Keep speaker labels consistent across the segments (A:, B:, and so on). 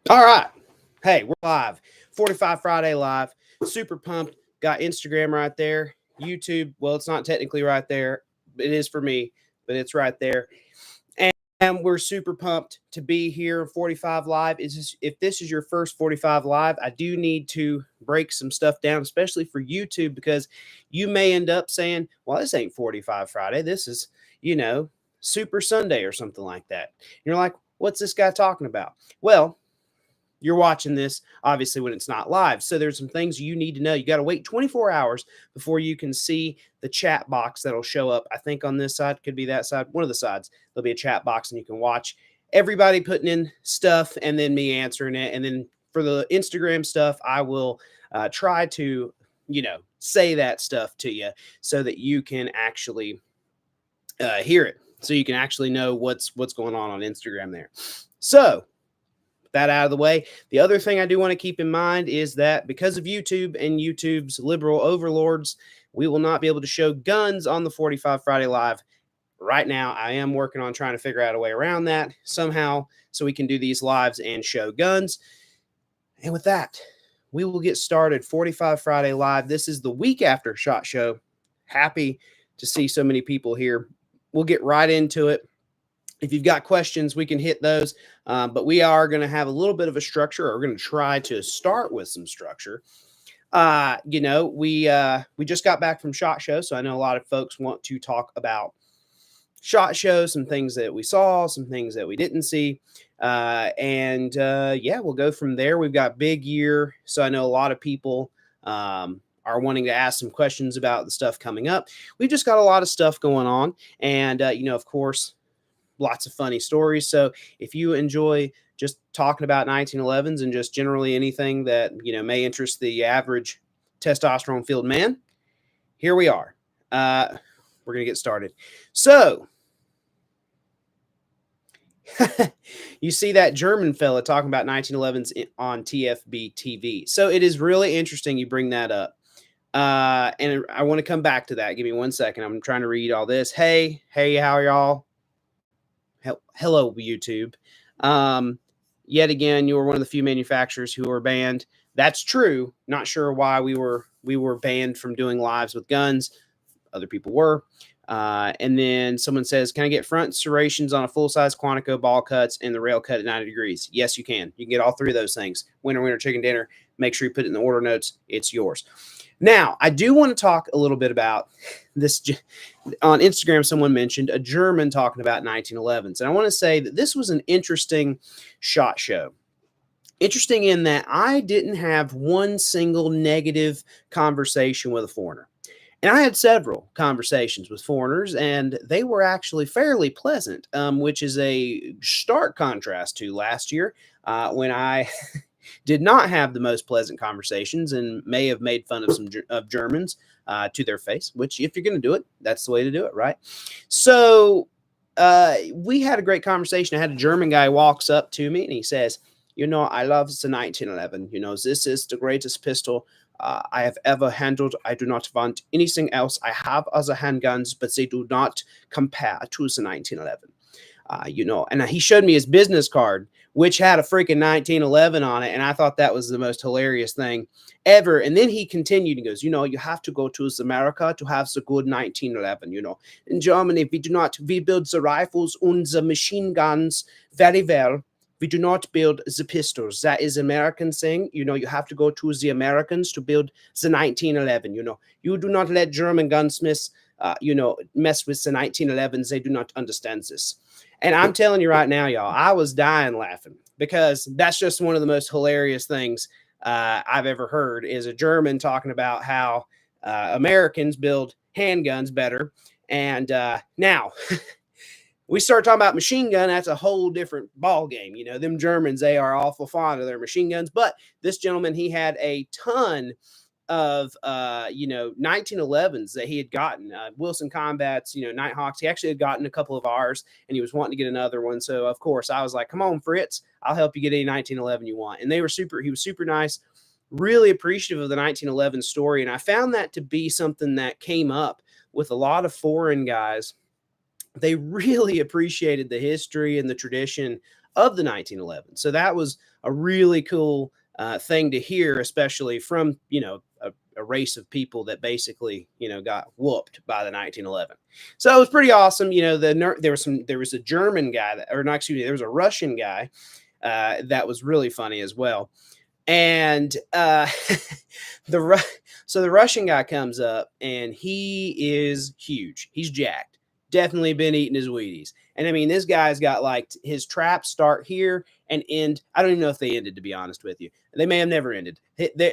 A: All right. Hey, we're live. 45 Friday live. Super pumped. Got Instagram right there. YouTube, well, it's not technically right there. It is for me, but it's right there. And we're super pumped to be here. 45 live. If this is your first 45 live, I do need to break some stuff down, especially for YouTube, because you may end up saying, well, this ain't 45 Friday. This is, Super Sunday or something like that. And you're like, what's this guy talking about? Well, you're watching this obviously when it's not live. So there's some things you need to know. You got to wait 24 hours before you can see the chat box that'll show up. I think on this side, could be that side, one of the sides, there'll be a chat box and you can watch everybody putting in stuff and then me answering it. And then for the Instagram stuff, I will try to, say that stuff to you so that you can actually hear it. So you can actually know what's going on Instagram there. So that out of the way. The other thing I do want to keep in mind is that because of YouTube and YouTube's liberal overlords, we will not be able to show guns on the 45 Friday Live right now. I am working on trying to figure out a way around that somehow so we can do these lives and show guns. And with that, we will get started. 45 Friday Live. This is the week after SHOT Show. Happy to see so many people here. We'll get right into it. If you've got questions, we can hit those. But we are going to have a little bit of a structure, or we're going to try to start with some structure. We just got back from SHOT Show, so I know a lot of folks want to talk about SHOT Show, some things that we saw, some things that we didn't see. We'll go from there. We've got big year, so I know a lot of people are wanting to ask some questions about the stuff coming up. We've just got a lot of stuff going on. And, of course, lots of funny stories. So if you enjoy just talking about 1911s and just generally anything that, may interest the average testosterone filled man, here we are. We're going to get started. So you see that German fella talking about 1911s on TFB TV. So it is really interesting you bring that up. And I want to come back to that. Give me 1 second. I'm trying to read all this. Hey, how are y'all? Hello, YouTube. Yet again, you were one of the few manufacturers who were banned. That's true. Not sure why we were banned from doing lives with guns. Other people were. And then someone says, can I get front serrations on a full-size Quantico ball cuts and the rail cut at 90 degrees? Yes, you can. You can get all three of those things. Winner, chicken dinner. Make sure you put it in the order notes. It's yours. Now, I do want to talk a little bit about this. On Instagram, someone mentioned a German talking about 1911s. And I want to say that this was an interesting SHOT Show. Interesting in that I didn't have one single negative conversation with a foreigner. And I had several conversations with foreigners, and they were actually fairly pleasant, which is a stark contrast to last year when I did not have the most pleasant conversations and may have made fun of some of Germans to their face, which if you're going to do it, that's the way to do it, right? So we had a great conversation. I had a German guy walks up to me and he says, I love the 1911. This is the greatest pistol I have ever handled. I do not want anything else. I have other handguns, but they do not compare to the 1911. And he showed me his business card, which had a freaking 1911 on it. And I thought that was the most hilarious thing ever. And then he continued and goes, you have to go to America to have the good 1911. In Germany, we build the rifles and the machine guns very well. We do not build the pistols. That is American thing. You have to go to the Americans to build the 1911. You do not let German gunsmiths, mess with the 1911s. They do not understand this. And I'm telling you right now, y'all, I was dying laughing because that's just one of the most hilarious things I've ever heard is a German talking about how Americans build handguns better. And now we start talking about machine gun. That's a whole different ball game. Them Germans, they are awful fond of their machine guns. But this gentleman, he had a ton of 1911s that he had gotten, Wilson Combats, Nighthawks. He actually had gotten a couple of ours and he was wanting to get another one. So of course I was like, come on, Fritz, I'll help you get any 1911 you want. And he was super nice, really appreciative of the 1911 story. And I found that to be something that came up with a lot of foreign guys. They really appreciated the history and the tradition of the 1911. So that was a really cool thing to hear, especially from, a race of people that basically, got whooped by the 1911. So it was pretty awesome. There was a German guy that, or not, excuse me, there was a Russian guy that was really funny as well. And the so the Russian guy comes up and he is huge. He's jacked. Definitely been eating his Wheaties. And I mean, this guy's got like his traps start here and end. I don't even know if they ended, to be honest with you. They may have never ended.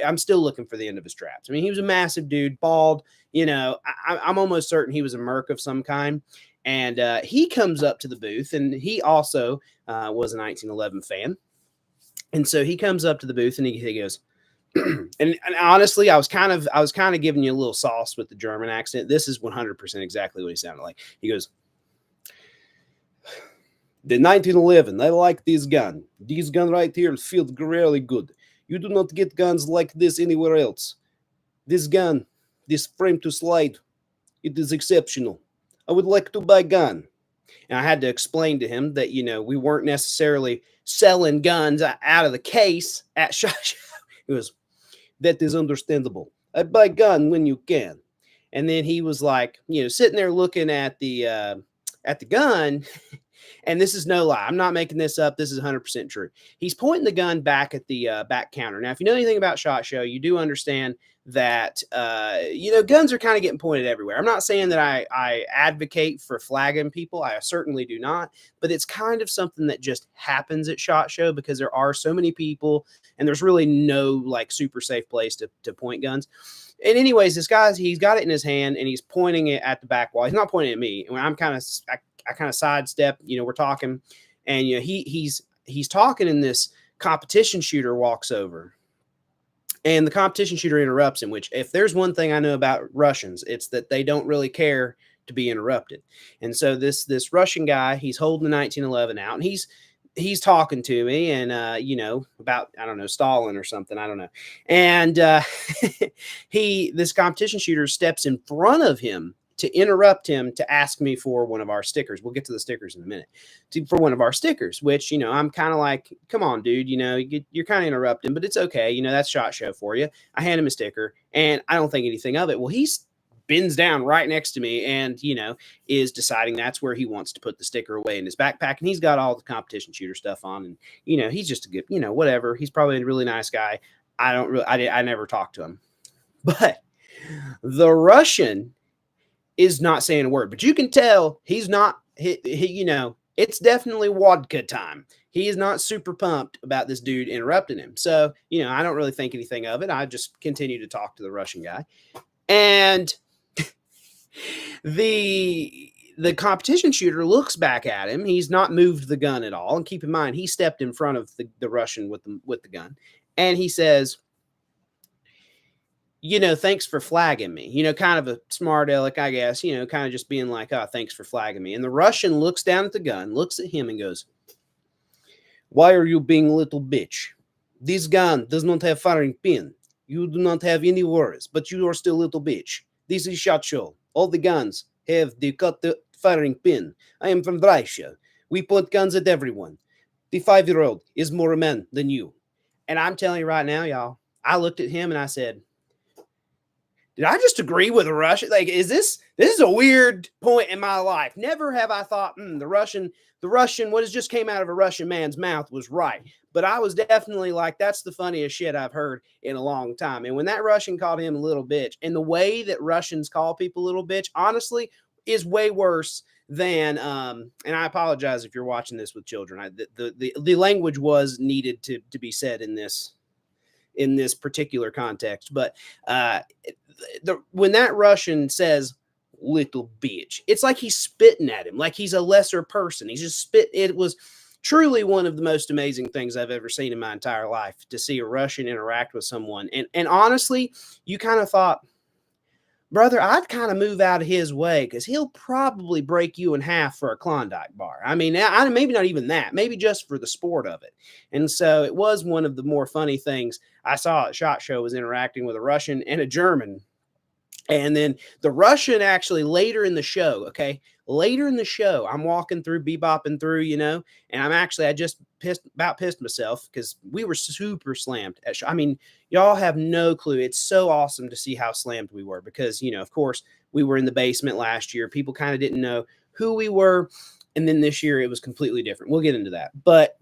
A: I'm still looking for the end of his traps. I mean, he was a massive dude, bald. I'm almost certain he was a merc of some kind. And he comes up to the booth, and he also was a 1911 fan. And so he comes up to the booth and he goes, and honestly, I was kind of giving you a little sauce with the German accent. This is 100% exactly what he sounded like. He goes, the 1911, I like this gun. This gun right here feels really good. You do not get guns like this anywhere else. This gun, this frame to slide, it is exceptional. I would like to buy a gun. And I had to explain to him that, we weren't necessarily selling guns out of the case at SHOT Show. He was, that is understandable. I buy a gun when you can. And then he was like, sitting there looking at the gun. And this is no lie. I'm not making this up. This is 100% true. He's pointing the gun back at the back counter. Now, if you know anything about SHOT Show, you do understand that, guns are kind of getting pointed everywhere. I'm not saying that I advocate for flagging people. I certainly do not. But it's kind of something that just happens at SHOT Show because there are so many people and there's really no like super safe place to point guns. And anyways, he's got it in his hand and he's pointing it at the back wall. He's not pointing at me. And I kind of sidestep, we're talking, and he's talking, and this competition shooter walks over, and the competition shooter interrupts him, which if there's one thing I know about Russians, it's that they don't really care to be interrupted. And so this Russian guy, he's holding the 1911 out, and he's talking to me, and about, I don't know, Stalin or something, I don't know. And this competition shooter steps in front of him to interrupt him to ask me for one of our stickers. We'll get to the stickers in a minute. For one of our stickers, which, I'm kind of like, come on, dude, you're kind of interrupting, but it's okay. That's SHOT Show for you. I hand him a sticker and I don't think anything of it. Well, he bends down right next to me and, is deciding that's where he wants to put the sticker away in his backpack. And he's got all the competition shooter stuff on. And, he's just a good, whatever. He's probably a really nice guy. I never talked to him, but the Russian is not saying a word, but you can tell he's not, it's definitely vodka time. He is not super pumped about this dude interrupting him. So, I don't really think anything of it. I just continue to talk to the Russian guy. And the competition shooter looks back at him. He's not moved the gun at all. And keep in mind, he stepped in front of the Russian with the gun. And he says, thanks for flagging me, kind of a smart aleck, I guess, kind of just being like, oh, thanks for flagging me. And the Russian looks down at the gun, looks at him and goes, why are you being a little bitch? This gun does not have firing pin. You do not have any worries, but you are still a little bitch. This is SHOT Show. All the guns have the firing pin. I am from Russia. We point guns at everyone. The 5-year-old is more a man than you. And I'm telling you right now, y'all, I looked at him and I said, did I just agree with a Russian? Like, this is a weird point in my life. Never have I thought, the Russian, what has just came out of a Russian man's mouth was right. But I was definitely like, that's the funniest shit I've heard in a long time. And when that Russian called him a little bitch, and the way that Russians call people a little bitch, honestly, is way worse than, and I apologize if you're watching this with children. The language was needed to be said in this particular context. But when that Russian says little bitch, it's like he's spitting at him, like he's a lesser person. He's just spit. It was truly one of the most amazing things I've ever seen in my entire life, to see a Russian interact with someone. And honestly, you kind of thought, brother, I'd kind of move out of his way because he'll probably break you in half for a Klondike bar. I mean, maybe not even that, maybe just for the sport of it. And so it was one of the more funny things I saw at SHOT Show, was interacting with a Russian and a German
B: And then the Russian actually later in the show, okay, later in the show, I'm walking through, bebopping through, and I just pissed myself because we were super slammed. I mean, y'all have no clue. It's so awesome to see how slammed we were because, of course, we were in the basement last year. People kind of didn't know who we were. And then this year it was completely different. We'll get into that. But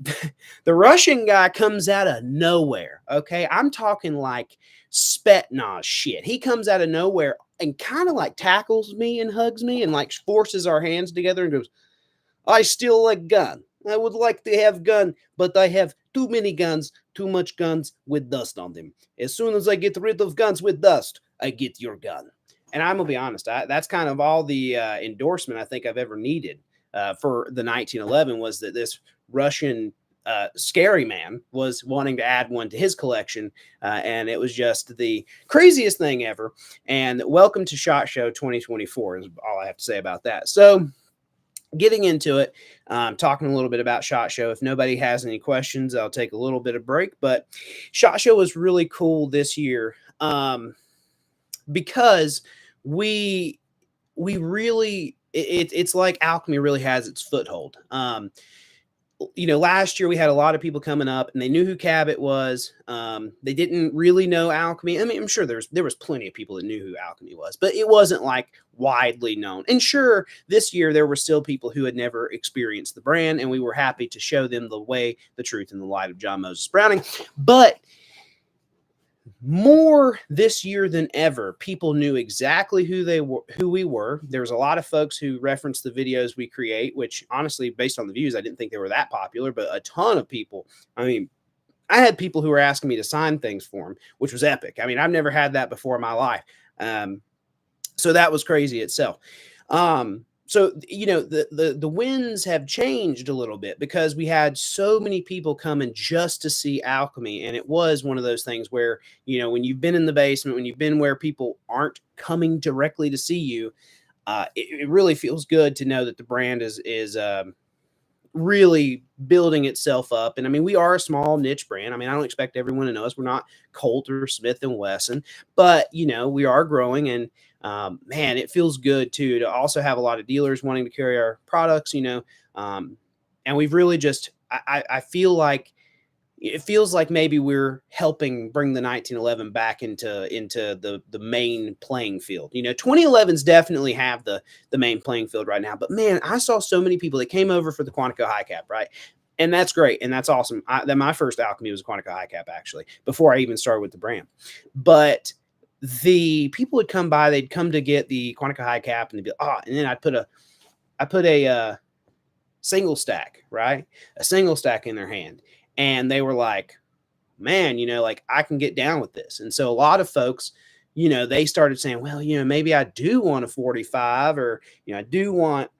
B: the Russian guy comes out of nowhere. Okay. I'm talking like Spetsnaz shit. He comes out of nowhere and kind of like tackles me and hugs me and like forces our hands together and goes, I still like gun. I would like to have gun, but I have too many guns, too much guns with dust on them. As soon as I get rid of guns with dust, I get your gun. And I'm gonna be honest, that's kind of all the endorsement I think I've ever needed for the 1911 was that this Russian scary man was wanting to add one to his collection, and it was just the craziest thing ever. And welcome to SHOT Show 2024 is all I have to say about that. So getting into it, talking a little bit about SHOT Show. If nobody has any questions, I'll take a little bit of break. But SHOT Show was really cool this year because we really it's like Alchemy really has its foothold. Last year we had a lot of people coming up and they knew who Cabot was. They didn't really know Alchemy. I mean, I'm sure there was plenty of people that knew who Alchemy was, but it wasn't like widely known. And sure, this year there were still people who had never experienced the brand, and we were happy to show them the way, the truth, and the light of John Moses Browning. But more this year than ever, people knew exactly who we were. There was a lot of folks who referenced the videos we create, which honestly, based on the views, I didn't think they were that popular, but a ton of people. I mean, I had people who were asking me to sign things for them, which was epic. I mean, I've never had that before in my life. So that was crazy itself. So the winds have changed a little bit because we had so many people coming just to see Alchemy, and it was one of those things where when you've been in the basement, when you've been where people aren't coming directly to see you, it really feels good to know that the brand is really building itself up. And I mean, we are a small niche brand. I mean, I don't expect everyone to know us. We're not Colt or Smith and Wesson, but we are growing, and man, it feels good too to also have a lot of dealers wanting to carry our products. And we've really just I feel like it feels like maybe we're helping bring the 1911 back into the main playing field. 2011s definitely have the main playing field right now, but man, I saw so many people that came over for the Quantico high cap, right? And that's great, and that's awesome. My first Alchemy was a Quantico high cap, actually, before I even started with the brand. But the people would come by, they'd come to get the Quantico high cap, and they'd be and then I put a single stack, right? A single stack in their hand. And they were like, man, like I can get down with this. And so a lot of folks, they started saying, well, maybe I do want a 45, or, I do want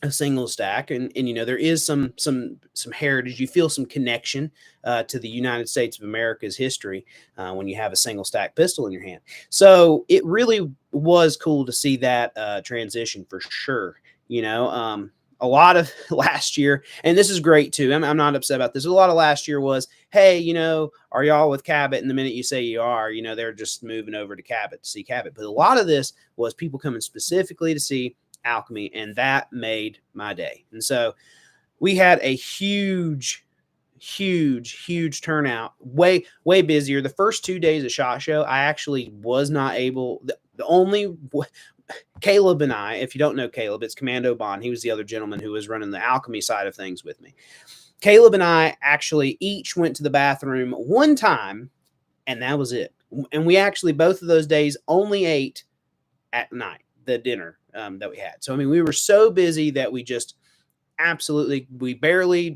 B: a single stack. And there is some heritage. You feel some connection to the United States of America's history when you have a single stack pistol in your hand. So it really was cool to see that transition for sure. A lot of last year, and this is great too. I'm not upset about this. A lot of last year was, hey, are y'all with Cabot? And the minute you say you are, they're just moving over to Cabot to see Cabot. But a lot of this was people coming specifically to see Alchemy, and that made my day. And so we had a huge turnout, way busier. The first 2 days of SHOT Show, I actually was not able. The only Caleb and I, if you don't know Caleb, it's Commando Bond. He was the other gentleman who was running the Alchemy side of things with me. Caleb and I actually each went to the bathroom one time, and that was it. And we actually, both of those days, only ate at night, the dinner that we had. So, I mean, we were so busy that we just absolutely, we barely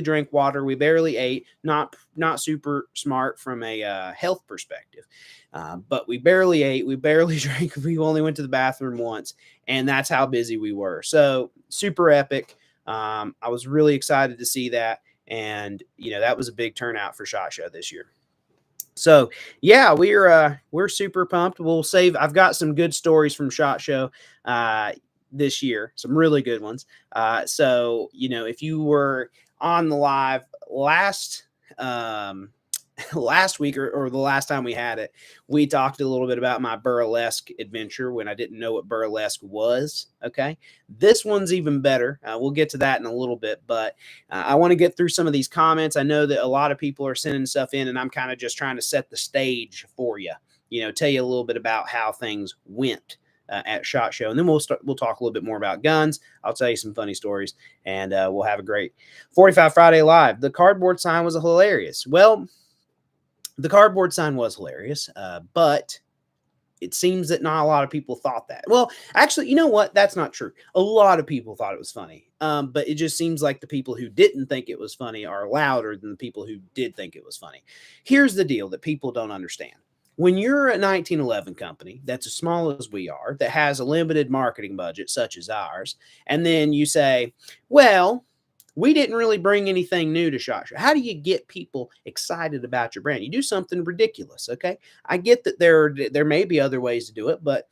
B: drank water. We barely ate, not super smart from a health perspective. But we barely ate, we barely drank. We only went to the bathroom once, and that's how busy we were. So super epic. I was really excited to see that. And, that was a big turnout for SHOT Show this year. So yeah, we're super pumped. I've got some good stories from SHOT Show this year, some really good ones. So, if you were on the live last last week or the last time we had it, we talked a little bit about my burlesque adventure when I didn't know what burlesque was. Okay. This one's even better. We'll get to that in a little bit, but I want to get through some of these comments. I know that a lot of people are sending stuff in, and I'm kind of just trying to set the stage for you, tell you a little bit about how things went. At SHOT Show, and then we'll talk a little bit more about guns. I'll tell you some funny stories, and we'll have a great 45 Friday Live. The cardboard sign was hilarious. Well, the cardboard sign was hilarious, but it seems that not a lot of people thought that. Well, actually, you know what? That's not true. A lot of people thought it was funny, but it just seems like the people who didn't think it was funny are louder than the people who did think it was funny. Here's the deal that people don't understand. When you're a 1911 company that's as small as we are, that has a limited marketing budget such as ours, and then you say, well, we didn't really bring anything new to SHOT Show. How do you get people excited about your brand? You do something ridiculous, okay? I get that there may be other ways to do it, but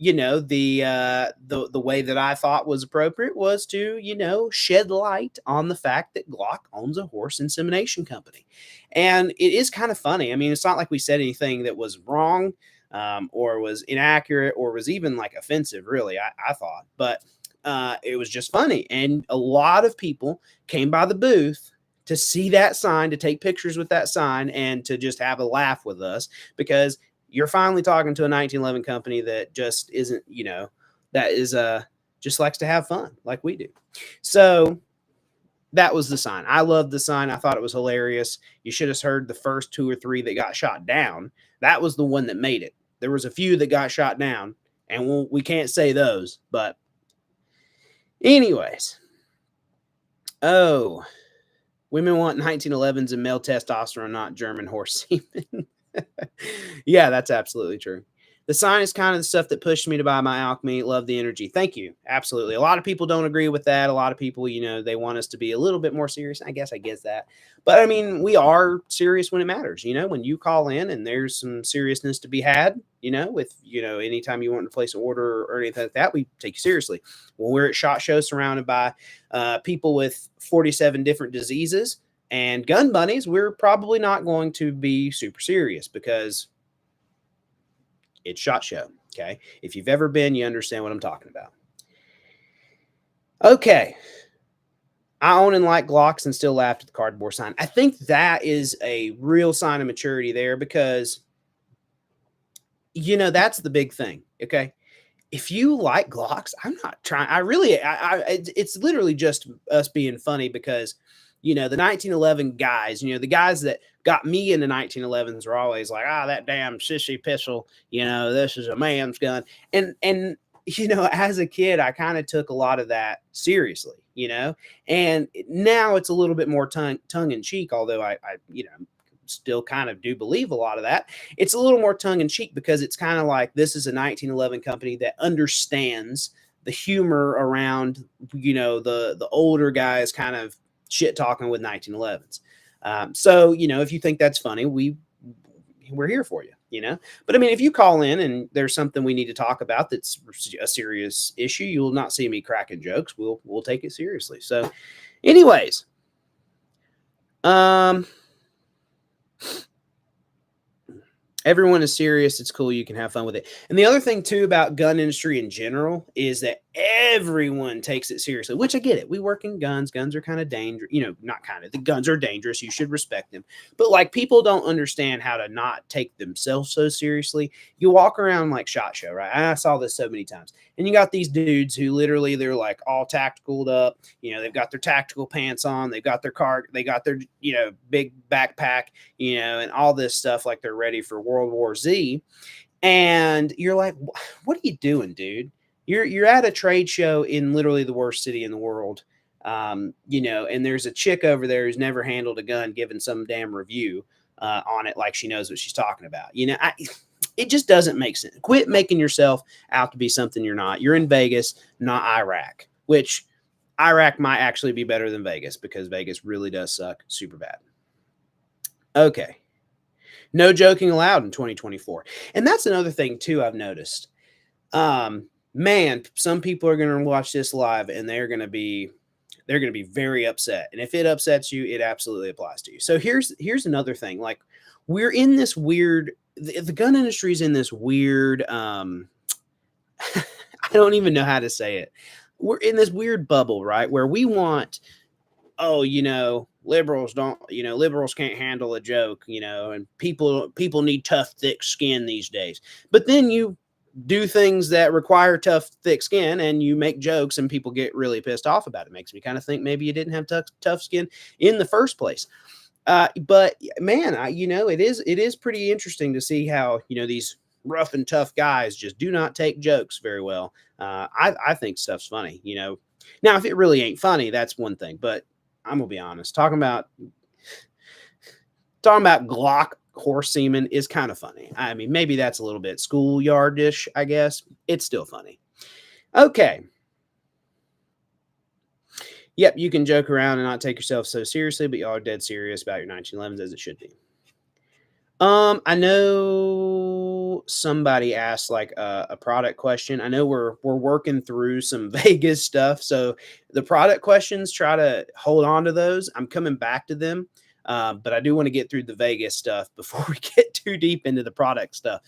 B: the way that I thought was appropriate was to shed light on the fact that Glock owns a horse insemination company, and it is kind of funny. I mean, it's not like we said anything that was wrong, or was inaccurate, or was even like offensive. Really, I thought, but it was just funny, and a lot of people came by the booth to see that sign, to take pictures with that sign, and to just have a laugh with us because you're finally talking to a 1911 company that just isn't, that is just likes to have fun like we do. So that was the sign. I loved the sign. I thought it was hilarious. You should have heard the first 2 or 3 that got shot down. That was the one that made it. There was a few that got shot down, and we can't say those, but anyways. Oh, women want 1911s and male testosterone, not German horse semen. Yeah, that's absolutely true. The sign is kind of the stuff that pushed me to buy my Alchemy. Love the energy. Thank you. Absolutely. A lot of people don't agree with that. A lot of people, they want us to be a little bit more serious. I guess that. But I mean, we are serious when it matters. When you call in and there's some seriousness to be had, with, anytime you want to place an order or anything like that, we take you seriously. When we're at SHOT Show surrounded by people with 47 different diseases and gun bunnies, we're probably not going to be super serious because it's SHOT Show. Okay. If you've ever been, you understand what I'm talking about. Okay. I own and like Glocks and still laughed at the cardboard sign. I think that is a real sign of maturity there because, that's the big thing. Okay. If you like Glocks, I'm not trying. It's literally just us being funny because, the 1911 guys, the guys that got me into 1911s were always like, that damn sissy pistol, this is a man's gun. And as a kid, I kind of took a lot of that seriously, and now it's a little bit more tongue in cheek, although I still kind of do believe a lot of that. It's a little more tongue in cheek because it's kind of like this is a 1911 company that understands the humor around, the older guys kind of shit talking with 1911s. So, if you think that's funny, we're here for you, but I mean, if you call in and there's something we need to talk about, that's a serious issue, you'll not see me cracking jokes. We'll take it seriously. So anyways, everyone is serious. It's cool. You can have fun with it. And the other thing too about gun industry in general is that everyone takes it seriously, which I get it. We work in guns. Guns are kind of dangerous, not kind of, the guns are dangerous. You should respect them. But like people don't understand how to not take themselves so seriously. You walk around like SHOT Show, right? I saw this so many times. And you got these dudes who literally they're like all tacticaled up. They've got their tactical pants on. They've got their car. They got their, big backpack, and all this stuff like they're ready for World War Z. And you're like, what are you doing, dude? You're at a trade show in literally the worst city in the world. And there's a chick over there who's never handled a gun giving some damn review on it like she knows what she's talking about. It just doesn't make sense. Quit making yourself out to be something you're not. You're in Vegas, not Iraq, which Iraq might actually be better than Vegas because Vegas really does suck super bad. Okay. No joking allowed in 2024. And that's another thing too I've noticed. Man, some people are going to watch this live and they're going to be very upset. And if it upsets you, it absolutely applies to you. So here's another thing. Like
A: we're in this weird, the gun industry is in this weird, I don't even know how to say it. We're in this weird bubble, right? Where we want, oh, liberals don't, liberals can't handle a joke, and people need tough, thick skin these days. But then you do things that require tough, thick skin, and you make jokes, and people get really pissed off about it. Makes me kind of think maybe you didn't have tough skin in the first place. But man, it is pretty interesting to see how these rough and tough guys just do not take jokes very well. I think stuff's funny. Now if it really ain't funny, that's one thing. But I'm gonna be honest. Talking about Glock horse semen is kind of funny. I mean, maybe that's a little bit schoolyardish. I guess it's still funny. Okay. Yep, you can joke around and not take yourself so seriously, but y'all are dead serious about your 1911s as it should be. I know somebody asked like a product question. I know we're working through some Vegas stuff, so the product questions, try to hold on to those. I'm coming back to them, but I do want to get through the Vegas stuff before we get too deep into the product stuff,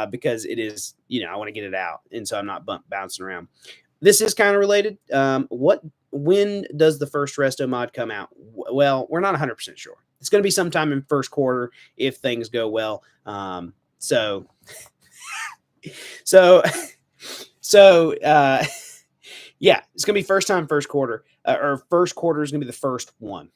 A: because it is, I want to get it out, and so I'm not bouncing around. This is kind of related. When does the first Resto mod come out? Well, we're not 100% sure. It's going to be sometime in first quarter if things go well. So yeah, it's going to be first quarter, or first quarter is going to be the first one.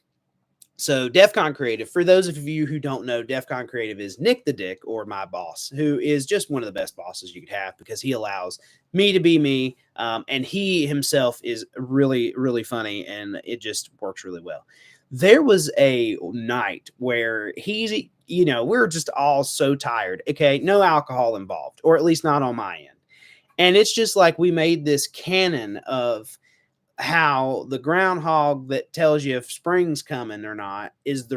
A: So DEF CON Creative, for those of you who don't know, DEF CON Creative is Nick the Dick, or my boss, who is just one of the best bosses you could have because he allows me to be me. And he himself is really, really funny, and it just works really well. There was a night where we're just all so tired. Okay, no alcohol involved, or at least not on my end. And it's just like we made this canon of how the groundhog that tells you if spring's coming or not is a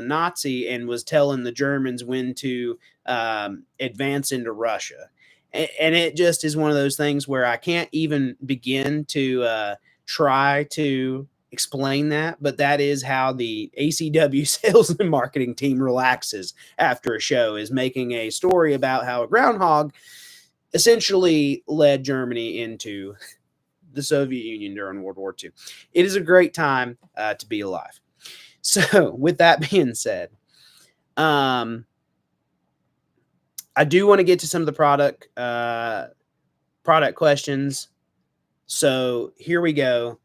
A: Nazi and was telling the Germans when to advance into Russia. And it just is one of those things where I can't even begin to try to explain that, but that is how the ACW sales and marketing team relaxes after a show, is making a story about how a groundhog essentially led Germany into the Soviet Union during World War II. It is a great time to be alive. So with that being said, I do want to get to some of the product questions. So here we go.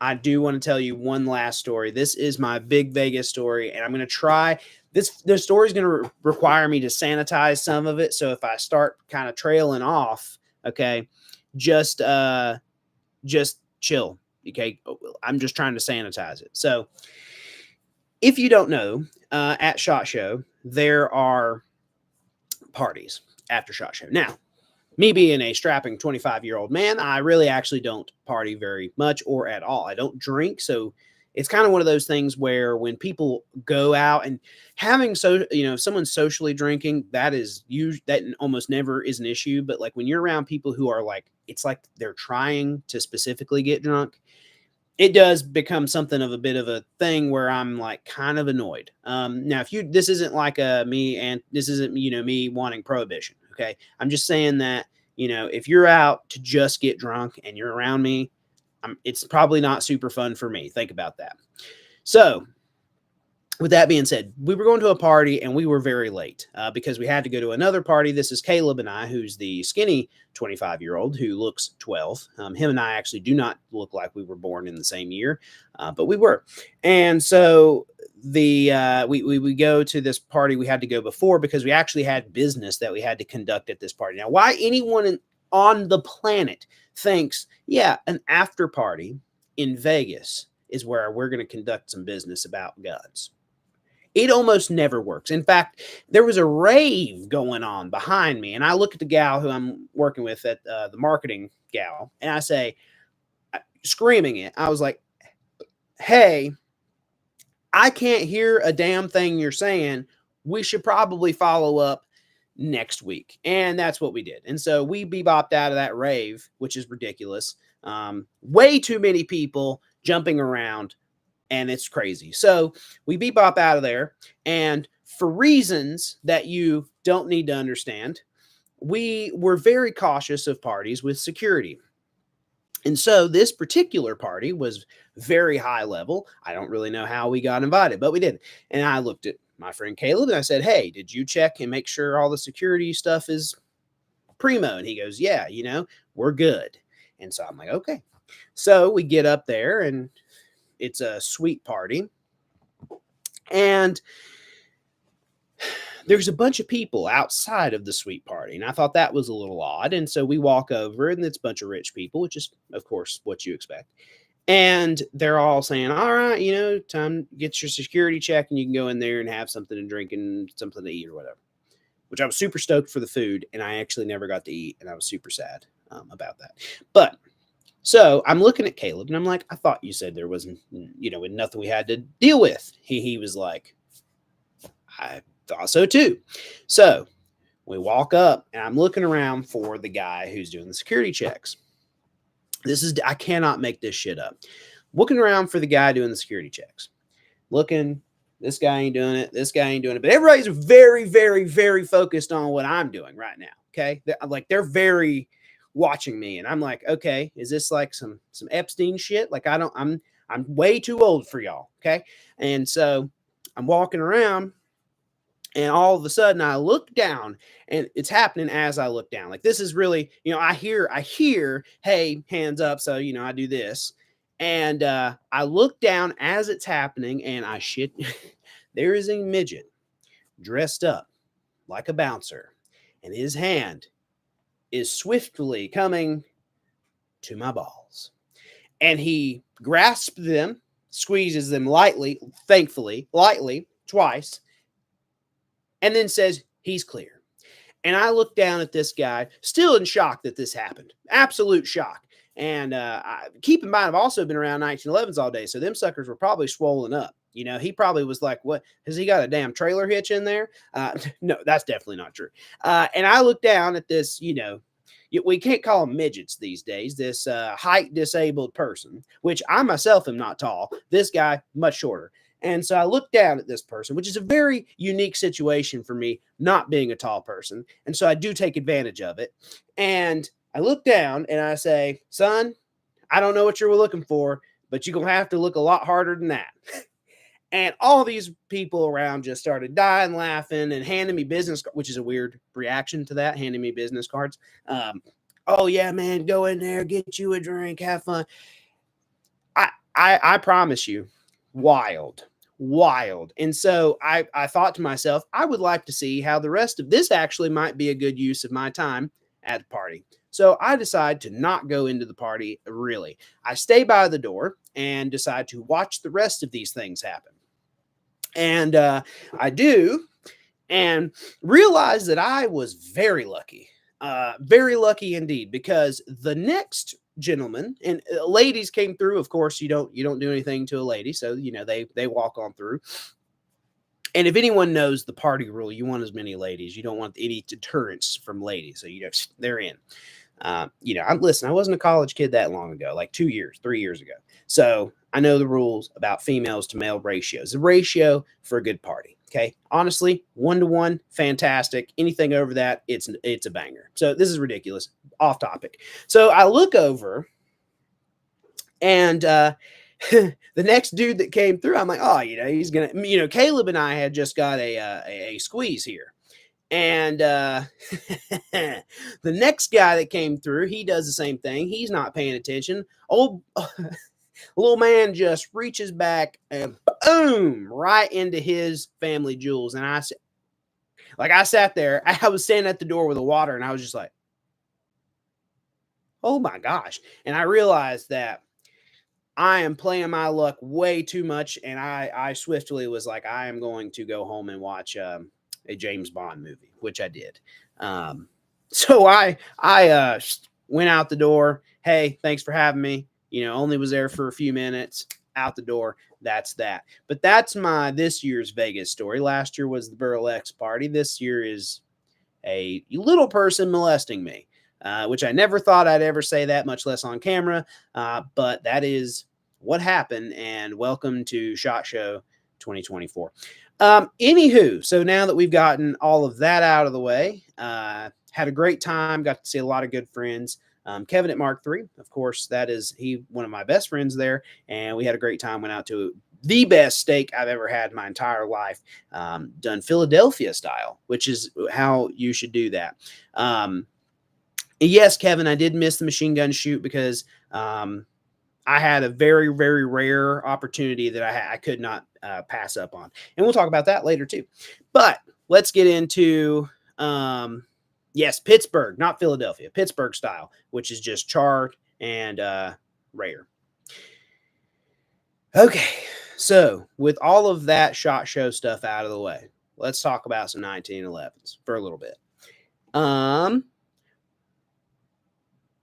A: I do want to tell you one last story. This is my big Vegas story, and I'm going to try this. The story is going to require me to sanitize some of it. So if I start kind of trailing off, okay, just chill. Okay. I'm just trying to sanitize it. So if you don't know, at SHOT Show, there are parties after SHOT Show. Now, me being a strapping 25-year-old man, I really actually don't party very much or at all. I don't drink. So it's kind of one of those things where when people go out and having, if someone's socially drinking, that almost never is an issue. But like when you're around people who are like, it's like they're trying to specifically get drunk, it does become something of a bit of a thing where I'm like kind of annoyed. Now, this isn't like this isn't, me wanting prohibition. Okay. I'm just saying that, if you're out to just get drunk and you're around me, it's probably not super fun for me. Think about that. So with that being said, we were going to a party and we were very late because we had to go to another party. This is Caleb and I, who's the skinny 25-year-old who looks 12. Him and I actually do not look like we were born in the same year, but we were. And so we go to this party we had to go before because we actually had business that we had to conduct at this party. Now, why anyone on the planet thinks, yeah, an after party in Vegas is where we're going to conduct some business about guns? It almost never works. In fact, there was a rave going on behind me, and I look at the gal who I'm working with at the marketing gal, and I say, screaming it, I was like, hey, I can't hear a damn thing you're saying. We should probably follow up next week. And that's what we did. And so we bebopped out of that rave, which is ridiculous. Way too many people jumping around.
B: and it's crazy. So we bebop out of there, and for reasons that you don't need to understand, we were very cautious of parties with security. And so this particular party was very high level. I don't really know how we got invited, but we did. And I looked at my friend Caleb and I said, "Hey, did you check and make sure all the security stuff is primo?" And he goes, "Yeah, we're good." And so I'm like, "Okay." So we get up there and it's a suite party. And there's a bunch of people outside of the suite party. And I thought that was a little odd. And so we walk over and it's a bunch of rich people, which is, of course, what you expect. And they're all saying, "All right, time to get your security check and you can go in there and have something to drink and something to eat or whatever," which I was super stoked for the food. And I actually never got to eat. And I was super sad about that. But so I'm looking at Caleb and I'm like, "I thought you said there wasn't, nothing we had to deal with." He was like, "I thought so too." So we walk up and I'm looking around for the guy who's doing the security checks. I cannot make this shit up. Looking around for the guy doing the security checks. Looking, this guy ain't doing it. This guy ain't doing it. But everybody's very, very, very focused on what I'm doing right now. Okay. They're very watching me. And I'm like, okay, is this like some Epstein shit? Like I'm way too old for y'all. Okay. And so I'm walking around. And all of a sudden I look down and it's happening as I look down. Like, this is really, I hear, "Hey, hands up." So, I do this and I look down as it's happening and I shit. There is a midget dressed up like a bouncer and his hand is swiftly coming to my balls and he grasps them, squeezes them lightly, thankfully, lightly twice, and then says, "He's clear." And I look down at this guy, still in shock that this happened. Absolute shock. And keep in mind, I've also been around 1911s all day, so them suckers were probably swollen up. He probably was like, "What? Has he got a damn trailer hitch in there?" No, that's definitely not true. And I look down at this, we can't call them midgets these days, this height disabled person, which I myself am not tall. This guy, much shorter. And so I look down at this person, which is a very unique situation for me, not being a tall person. And so I do take advantage of it. And I look down and I say, "Son, I don't know what you're looking for, but you're going to have to look a lot harder than that." And all these people around just started dying laughing and handing me business, which is a weird reaction to that, handing me business cards. "Oh, yeah, man, go in there, get you a drink, have fun." I promise you, wild. And so I thought to myself, I would like to see how the rest of this actually might be a good use of my time at the party. So I decide to not go into the party, really. I stay by the door and decide to watch the rest of these things happen. And I do, and realize that I was very lucky indeed, because the next gentleman and ladies came through. Of course, you don't do anything to a lady, so they walk on through. And if anyone knows the party rule, you want as many ladies. You don't want any deterrence from ladies, so they're in. I wasn't a college kid that long ago, like 3 years ago. So I know the rules about females to male ratios. The ratio for a good party. Okay. Honestly, 1-to-1, fantastic. Anything over that, it's a banger. So this is ridiculous. Off topic. So I look over and the next dude that came through, I'm like, "Oh, he's going to, Caleb and I had just got a squeeze here." And the next guy that came through, he does the same thing. He's not paying attention. Old little man just reaches back and boom, right into his family jewels. And I sat there, I was standing at the door with the water and I was just like, "Oh my gosh." And I realized that I am playing my luck way too much. And I swiftly was like, I am going to go home and watch a James Bond movie, which I did. So I went out the door. "Hey, thanks for having me. Only was there for a few minutes." Out the door. That's that. But that's my this year's Vegas story. Last year was the Burl X party. This year is a little person molesting me, which I never thought I'd ever say that, much less on camera. But that is what happened, and welcome to SHOT Show 2024. Anywho, so now that we've gotten all of that out of the way, had a great time, got to see a lot of good friends. Kevin at Mark III, of course, one of my best friends there, and we had a great time. Went out to the best steak I've ever had in my entire life, done Philadelphia style, which is how you should do that. Yes, Kevin, I did miss the machine gun shoot because I had a very, very rare opportunity that I could not pass up on. And we'll talk about that later too. But let's get into, yes, Pittsburgh, not Philadelphia, Pittsburgh style, which is just charred and rare. Okay, so with all of that SHOT Show stuff out of the way, let's talk about some 1911s for a little bit.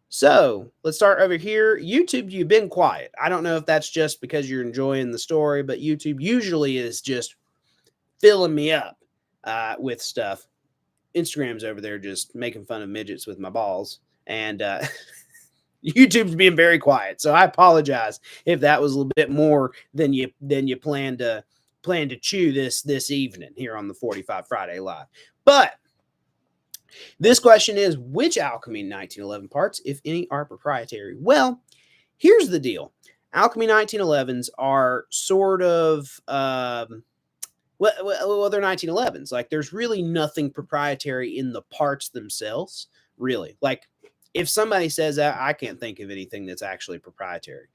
B: So let's start over here. YouTube, you've been quiet. I don't know if that's just because you're enjoying the story, but YouTube usually is just filling me up with stuff. Instagram's over there just making fun of midgets with my balls. And YouTube's being very quiet. So I apologize if that was a little bit more than you planned to chew this evening here on the 45 Friday Live. But this question is, which Alchemy 1911 parts, if any, are proprietary? Well, here's the deal. Alchemy 1911s are sort of, well, they're 1911s. Like, there's really nothing proprietary in the parts themselves, really. Like, if somebody says that, I can't think of anything that's actually proprietary.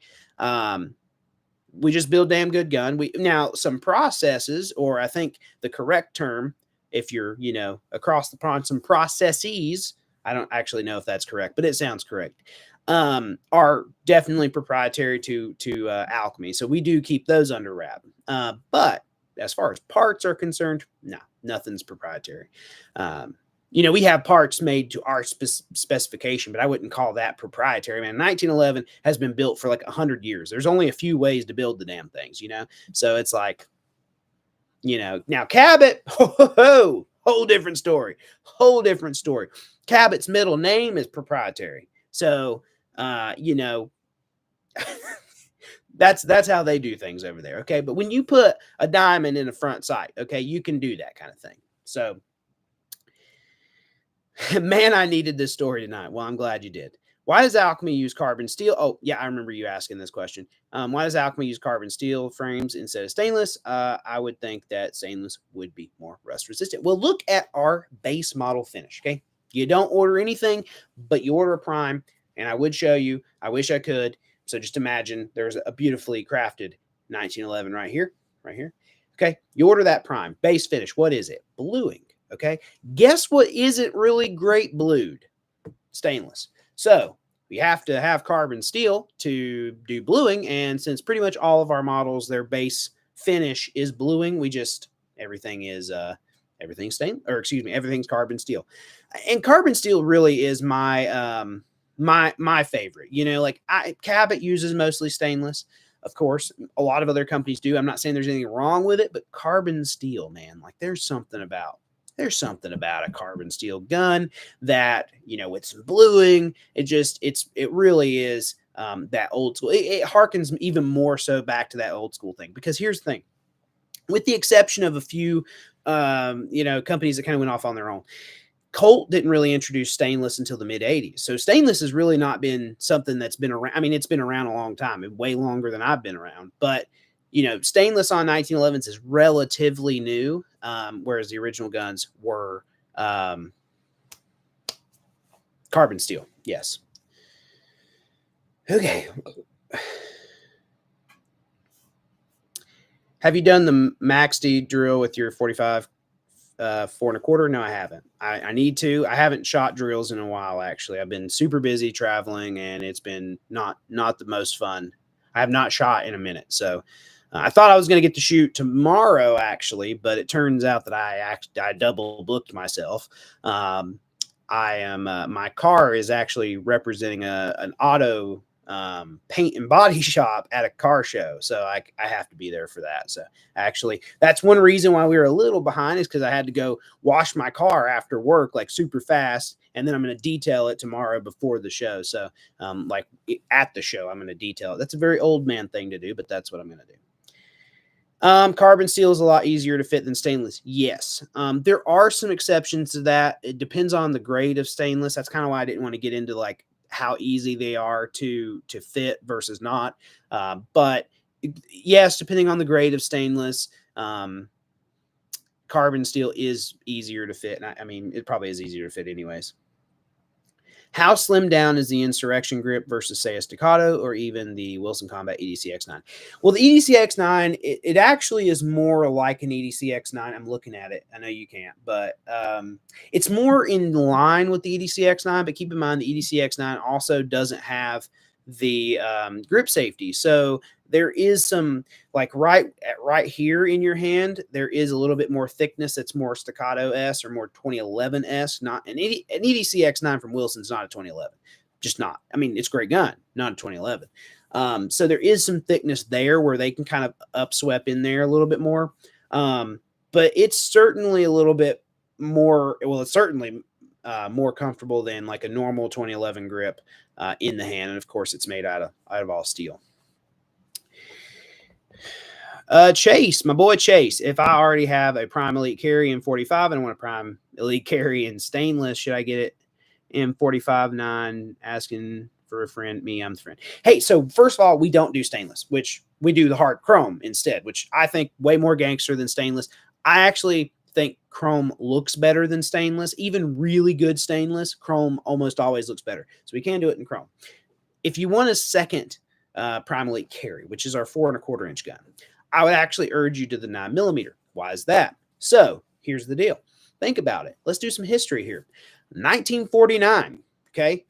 B: We just build damn good gun. Now, some processes, or I think the correct term, if you're, across the pond, some processes, I don't actually know if that's correct, but it sounds correct, are definitely proprietary to Alchemy. So we do keep those under wrap. But as far as parts are concerned, no, nothing's proprietary. We have parts made to our specification, but I wouldn't call that proprietary. Man, 1911 has been built for like 100 years. There's only a few ways to build the damn things, So it's like, now Cabot, whole different story. Cabot's middle name is proprietary. So, that's how they do things over there. Okay. But when you put a diamond in a front sight, okay, you can do that kind of thing. So, man, I needed this story tonight. Well, I'm glad you did. Why does Alchemy use carbon steel? Oh, yeah, I remember you asking this question. Why does Alchemy use carbon steel frames instead of stainless? I would think that stainless would be more rust resistant. Well, look at our base model finish, okay? You don't order anything, but you order a prime, and I would show you. I wish I could. So just imagine there's a beautifully crafted 1911 right here. Okay, you order that prime. Base finish, what is it? Bluing, okay? Guess what isn't really great blued? Stainless. So we have to have carbon steel to do bluing. And since pretty much all of our models, their base finish is bluing, everything's everything's carbon steel. And carbon steel really is my favorite. Cabot uses mostly stainless. Of course, a lot of other companies do. I'm not saying there's anything wrong with it, but carbon steel, man, like there's something about a carbon steel gun that, with some bluing, it really is that old school. It harkens even more so back to that old school thing, because here's the thing, with the exception of a few, companies that kind of went off on their own, Colt didn't really introduce stainless until the mid 80s. So stainless has really not been something that's been around. I mean, it's been around a long time, way longer than I've been around, but stainless on 1911s is relatively new, whereas the original guns were carbon steel. Yes. Okay. Have you done the Max D drill with your 45 4 1/4? No, I haven't. I need to. I haven't shot drills in a while, actually. I've been super busy traveling, and it's been not the most fun. I have not shot in a minute, so I thought I was going to get to shoot tomorrow, actually, but it turns out that I double booked myself. My car is actually representing an auto paint and body shop at a car show, so I have to be there for that. So actually, that's one reason why we were a little behind, is because I had to go wash my car after work, like super fast, and then I'm going to detail it tomorrow before the show. So, like at the show, I'm going to detail it. That's a very old man thing to do, but that's what I'm going to do. Carbon steel is a lot easier to fit than stainless. Yes. There are some exceptions to that. It depends on the grade of stainless. That's kind of why I didn't want to get into like how easy they are to fit versus not. But yes, depending on the grade of stainless, carbon steel is easier to fit. And I mean, it probably is easier to fit anyways. How slimmed down is the Insurrection grip versus, say, a Staccato or even the Wilson Combat EDC X9? Well, the EDC X9, it actually is more like an EDC X9. I'm looking at it. I know you can't, but it's more in line with the EDC X9. But keep in mind, the EDC X9 also doesn't have the grip safety. So there is some, like right here in your hand, there is a little bit more thickness. That's more Staccato S or more 2011 S. Not an EDC X9 from Wilson's not a 2011, just not. I mean, it's a great gun, not a 2011. So there is some thickness there where they can kind of upsweep in there a little bit more. But it's certainly a little bit more. Well, it's certainly more comfortable than like a normal 2011 grip in the hand, and of course, it's made out of all steel. Chase, my boy Chase. If I already have a Prime Elite carry in 45 and I want a Prime Elite carry in stainless, should I get it in 45.9? Asking for a friend. Me, I'm the friend. Hey, so first of all, we don't do stainless, which we do the hard chrome instead, which I think way more gangster than stainless. I actually think chrome looks better than stainless. Even really good stainless, chrome almost always looks better. So we can do it in chrome. If you want a second Prime Elite carry, which is our 4 1/4 inch gun, I would actually urge you to the 9mm. Why is that? So here's the deal. Think about it. Let's do some history here. 1949, okay?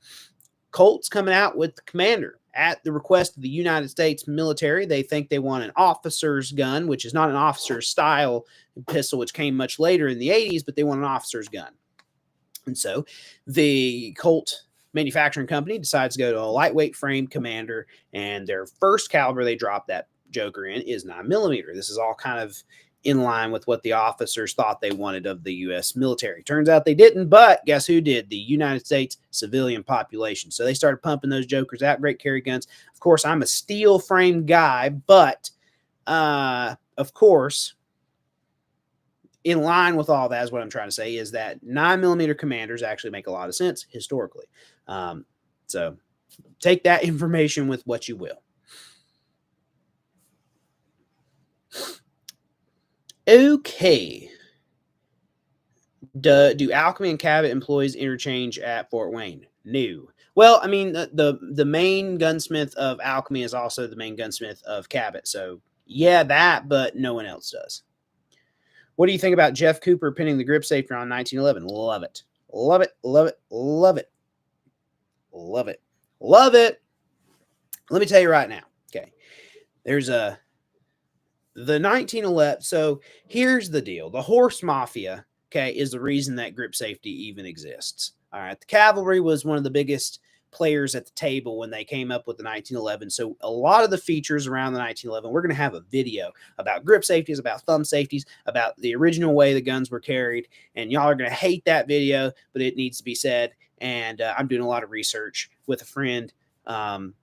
B: Colt's coming out with the Commander at the request of the United States military. They think they want an officer's gun, which is not an officer's style pistol, which came much later in the 80s, but they want an officer's gun. And so the Colt manufacturing company decides to go to a lightweight frame Commander, and their first caliber they drop that joker in is 9mm. This is all kind of in line with what the officers thought they wanted of the U.S. military. Turns out they didn't, but guess who did? The United States civilian population. So they started pumping those jokers out, great carry guns. Of course, I'm a steel frame guy, but of course, in line with all that is what I'm trying to say is that 9mm Commanders actually make a lot of sense historically. So take that information with what you will. Okay. Do Alchemy and Cabot employees interchange at Fort Wayne? No. Well, I mean, the main gunsmith of Alchemy is also the main gunsmith of Cabot. So, yeah, that, but no one else does. What do you think about Jeff Cooper pinning the grip safety on 1911? Love it. Love it. Love it. Love it. Love it. Love it. Let me tell you right now. Okay. There's the 1911. So here's the deal. The horse mafia, okay, is the reason that grip safety even exists. All right. The cavalry was one of the biggest players at the table when they came up with the 1911. So a lot of the features around the 1911, we're going to have a video about grip safeties, about thumb safeties, about the original way the guns were carried. And y'all are going to hate that video, but it needs to be said. And I'm doing a lot of research with a friend on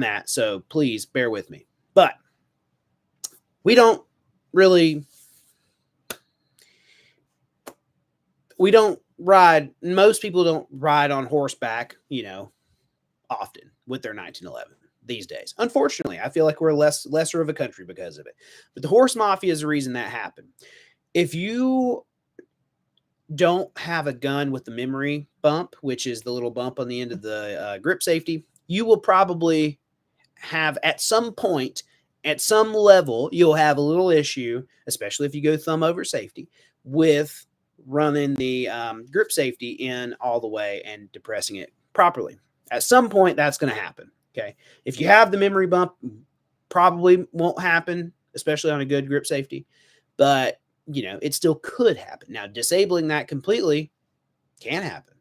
B: that. So please bear with me. But we don't ride. Most people don't ride on horseback, often with their 1911 these days. Unfortunately, I feel like we're lesser of a country because of it. But the horse mafia is the reason that happened. If you don't have a gun with the memory bump, which is the little bump on the end of the grip safety, you will probably have at some point, at some level, you'll have a little issue, especially if you go thumb over safety, with running the grip safety in all the way and depressing it properly. At some point, that's going to happen. Okay. If you have the memory bump, probably won't happen, especially on a good grip safety, but it still could happen. Now, disabling that completely can happen.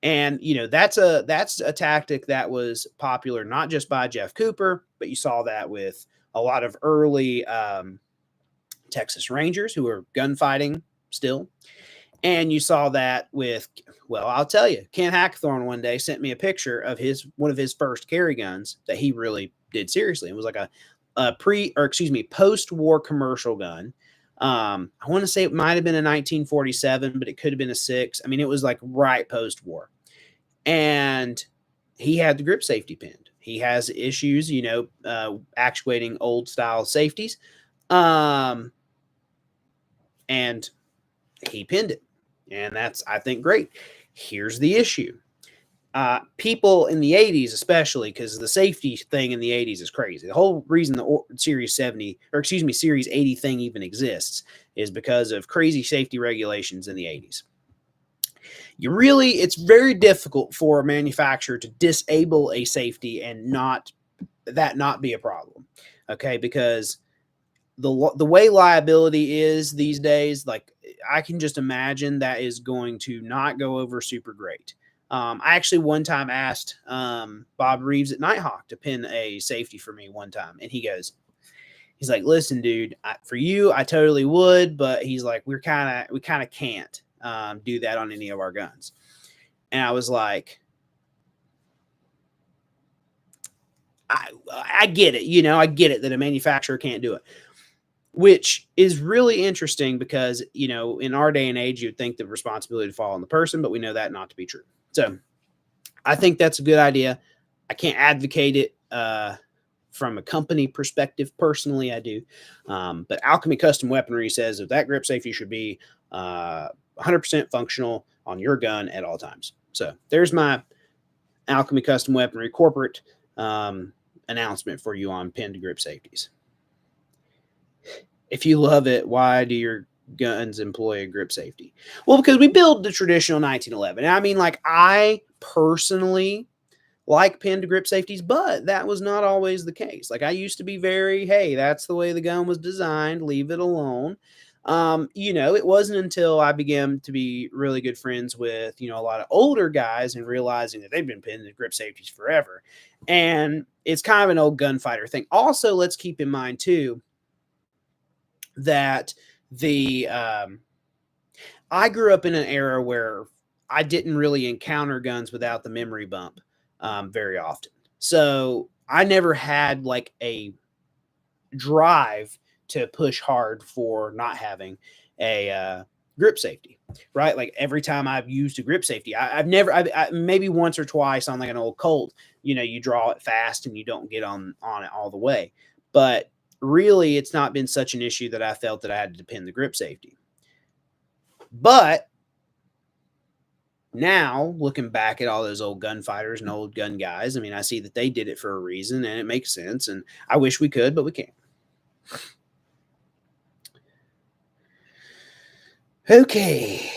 B: And, that's a tactic that was popular, not just by Jeff Cooper, but you saw that with a lot of early Texas Rangers who were gunfighting still. And you saw that with, Well, I'll tell you, Ken Hackathorn one day sent me a picture of one of his first carry guns that he really did seriously. It was like a post-war commercial gun. I want to say it might have been a 1947, but it could have been a 6. I mean, it was like right post-war. And he had the grip safety pinned. He has issues, actuating old style safeties. And he pinned it. And that's, I think, great. Here's the issue. People in the 80s, especially, because the safety thing in the 80s is crazy. The whole reason the Series 80 thing even exists is because of crazy safety regulations in the 80s. It's very difficult for a manufacturer to disable a safety and not be a problem. Okay, because the way liability is these days, like, I can just imagine that is going to not go over super great. I actually one time asked Bob Reeves at Nighthawk to pin a safety for me one time, and he's like, "Listen, dude, for you, I totally would, but he's like, we kind of can't do that on any of our guns." And I was like, I get it, I get it that a manufacturer can't do it, which is really interesting because, in our day and age, you'd think the responsibility to fall on the person, but we know that not to be true. So I think that's a good idea. I can't advocate it from a company perspective. Personally, I do. But Alchemy Custom Weaponry says that grip safety should be 100% functional on your gun at all times. So there's my Alchemy Custom Weaponry corporate announcement for you on pinned grip safeties. If you love it, why do your guns employ a grip safety? Well, because we build the traditional 1911. I mean, like, I personally like pinned grip safeties, but that was not always the case. Like, I used to be hey, that's the way the gun was designed, leave it alone. It wasn't until I began to be really good friends with, a lot of older guys and realizing that they've been pinning grip safeties forever. And it's kind of an old gunfighter thing. Also, let's keep in mind too, that I grew up in an era where I didn't really encounter guns without the memory bump very often. So I never had like a drive to push hard for not having a grip safety, right? Like, every time I've used a grip safety, I've maybe once or twice on like an old Colt, you draw it fast and you don't get on it all the way. But really, it's not been such an issue that I felt that I had to pin the grip safety. But now, looking back at all those old gunfighters and old gun guys, I mean, I see that they did it for a reason, and it makes sense. And I wish we could, but we can't. Okay.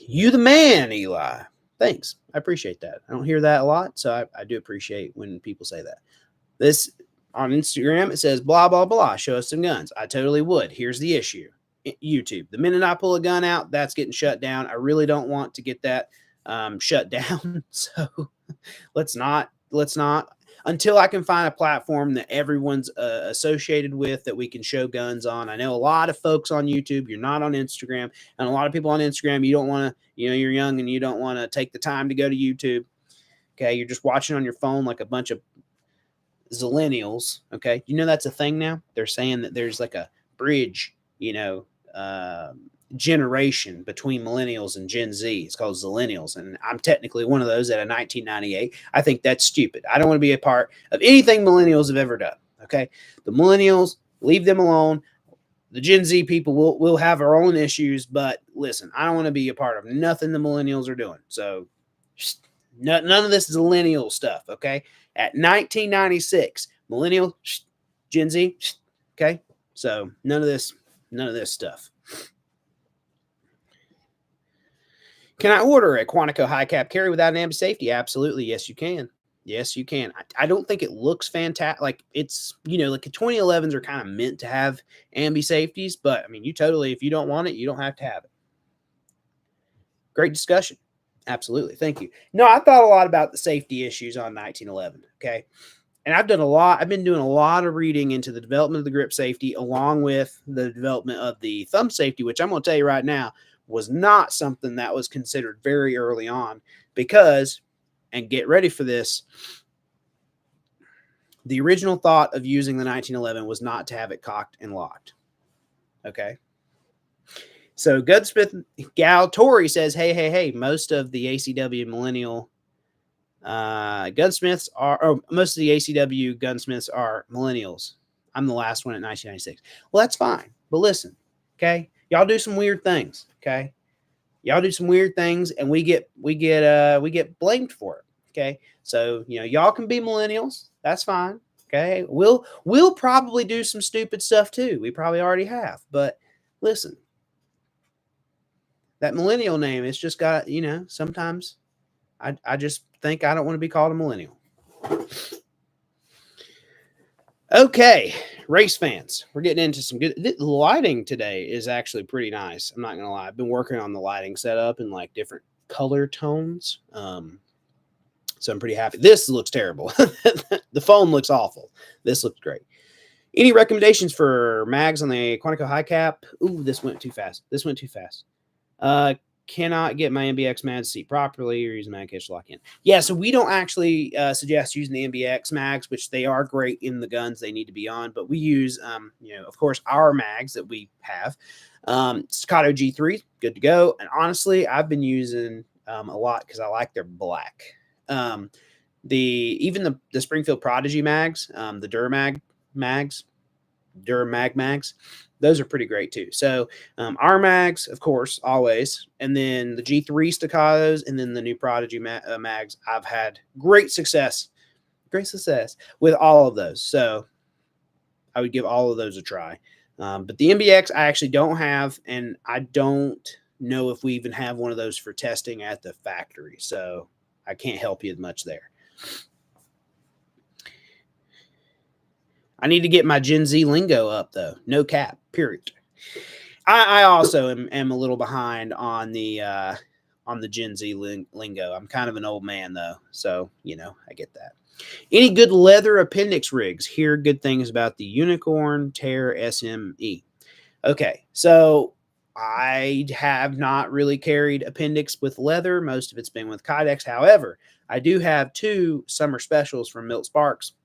B: You the man, Eli. Thanks. I appreciate that. I don't hear that a lot, so I do appreciate when people say that. This on Instagram, it says, blah, blah, blah, show us some guns. I totally would. Here's the issue. YouTube. The minute I pull a gun out, that's getting shut down. I really don't want to get that shut down. So let's not, until I can find a platform that everyone's associated with that we can show guns on. I know a lot of folks on YouTube, you're not on Instagram, and a lot of people on Instagram, you don't want to, you're young and you don't want to take the time to go to YouTube. Okay. You're just watching on your phone like a bunch of zillennials. Okay. That's a thing now. They're saying that there's like a bridge, generation between millennials and Gen Z. It's called zillennials, and I'm technically one of those out of 1998. I think that's stupid. I don't want to be a part of anything millennials have ever done. Okay, the millennials, leave them alone. The Gen Z people will have our own issues, but listen, I don't want to be a part of nothing the millennials are doing. So none of this zillennial stuff. Okay, at 1996, millennial, Gen Z. Okay, so none of this stuff. Can I order a Quantico high cap carry without an ambi safety? Absolutely. Yes, you can. Yes, you can. I don't think it looks fantastic. Like, it's, like the 2011s are kind of meant to have ambi safeties, but I mean, if you don't want it, you don't have to have it. Great discussion. Absolutely. Thank you. No, I thought a lot about the safety issues on 1911. Okay. And I've been doing a lot of reading into the development of the grip safety along with the development of the thumb safety, which I'm going to tell you right now, was not something that was considered very early on because, and get ready for this, the original thought of using the 1911 was not to have it cocked and locked. Okay. So Gunsmith Gal Tori says, hey, most of the ACW millennial gunsmiths or most of the ACW gunsmiths are millennials. I'm the last one at 1996. Well, that's fine. But listen, okay, y'all do some weird things. Okay, y'all do some weird things, and we get blamed for it. Okay, so y'all can be millennials. That's fine. Okay, we'll probably do some stupid stuff too. We probably already have. But listen, that millennial name, it's just got sometimes I just think I don't want to be called a millennial. Okay, race fans, we're getting into some good. The lighting today is actually pretty nice. I'm not gonna lie. I've been working on the lighting setup in like different color tones. So I'm pretty happy. This looks terrible. The phone looks awful. This looks great. Any recommendations for mags on the Quantico High Cap? Ooh, this went too fast. Cannot get my MBX mag to seat properly or use mag catch lock in. Yeah, so we don't actually suggest using the MBX mags, which they are great in the guns they need to be on, but we use, of course, our mags that we have. Staccato G3, good to go. And honestly, I've been using a lot because I like their black. Even the Springfield Prodigy mags, the Durmag mags, those are pretty great too. So our mags, of course, always, and then the G3 staccatos, and then the new Prodigy mags. I've had great success with all of those. So I would give all of those a try. But the MBX I actually don't have, and I don't know if we even have one of those for testing at the factory. So I can't help you much there. I need to get my Gen Z lingo up, though. No cap, period. I also am a little behind on the Gen Z lingo. I'm kind of an old man, though, so, I get that. Any good leather appendix rigs? Hear good things about the Unicorn Tear SME. Okay, so I have not really carried appendix with leather. Most of it's been with Kydex. However, I do have 2 summer specials from Milt Sparks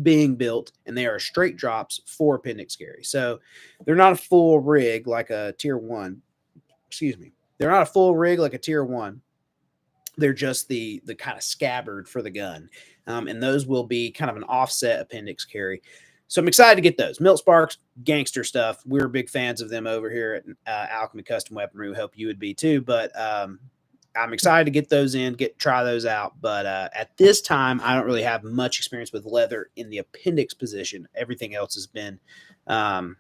B: being built, and they are straight drops for appendix carry. So they're not a full rig like a tier 1. Excuse me. They're not a full rig like a tier 1. They're just the kind of scabbard for the gun. And those will be kind of an offset appendix carry. So I'm excited to get those. Milt Sparks, gangster stuff. We're big fans of them over here at Alchemy Custom Weaponry. We hope you would be too. But I'm excited to get those in, try those out. But at this time, I don't really have much experience with leather in the appendix position. Everything else has been, Kydex.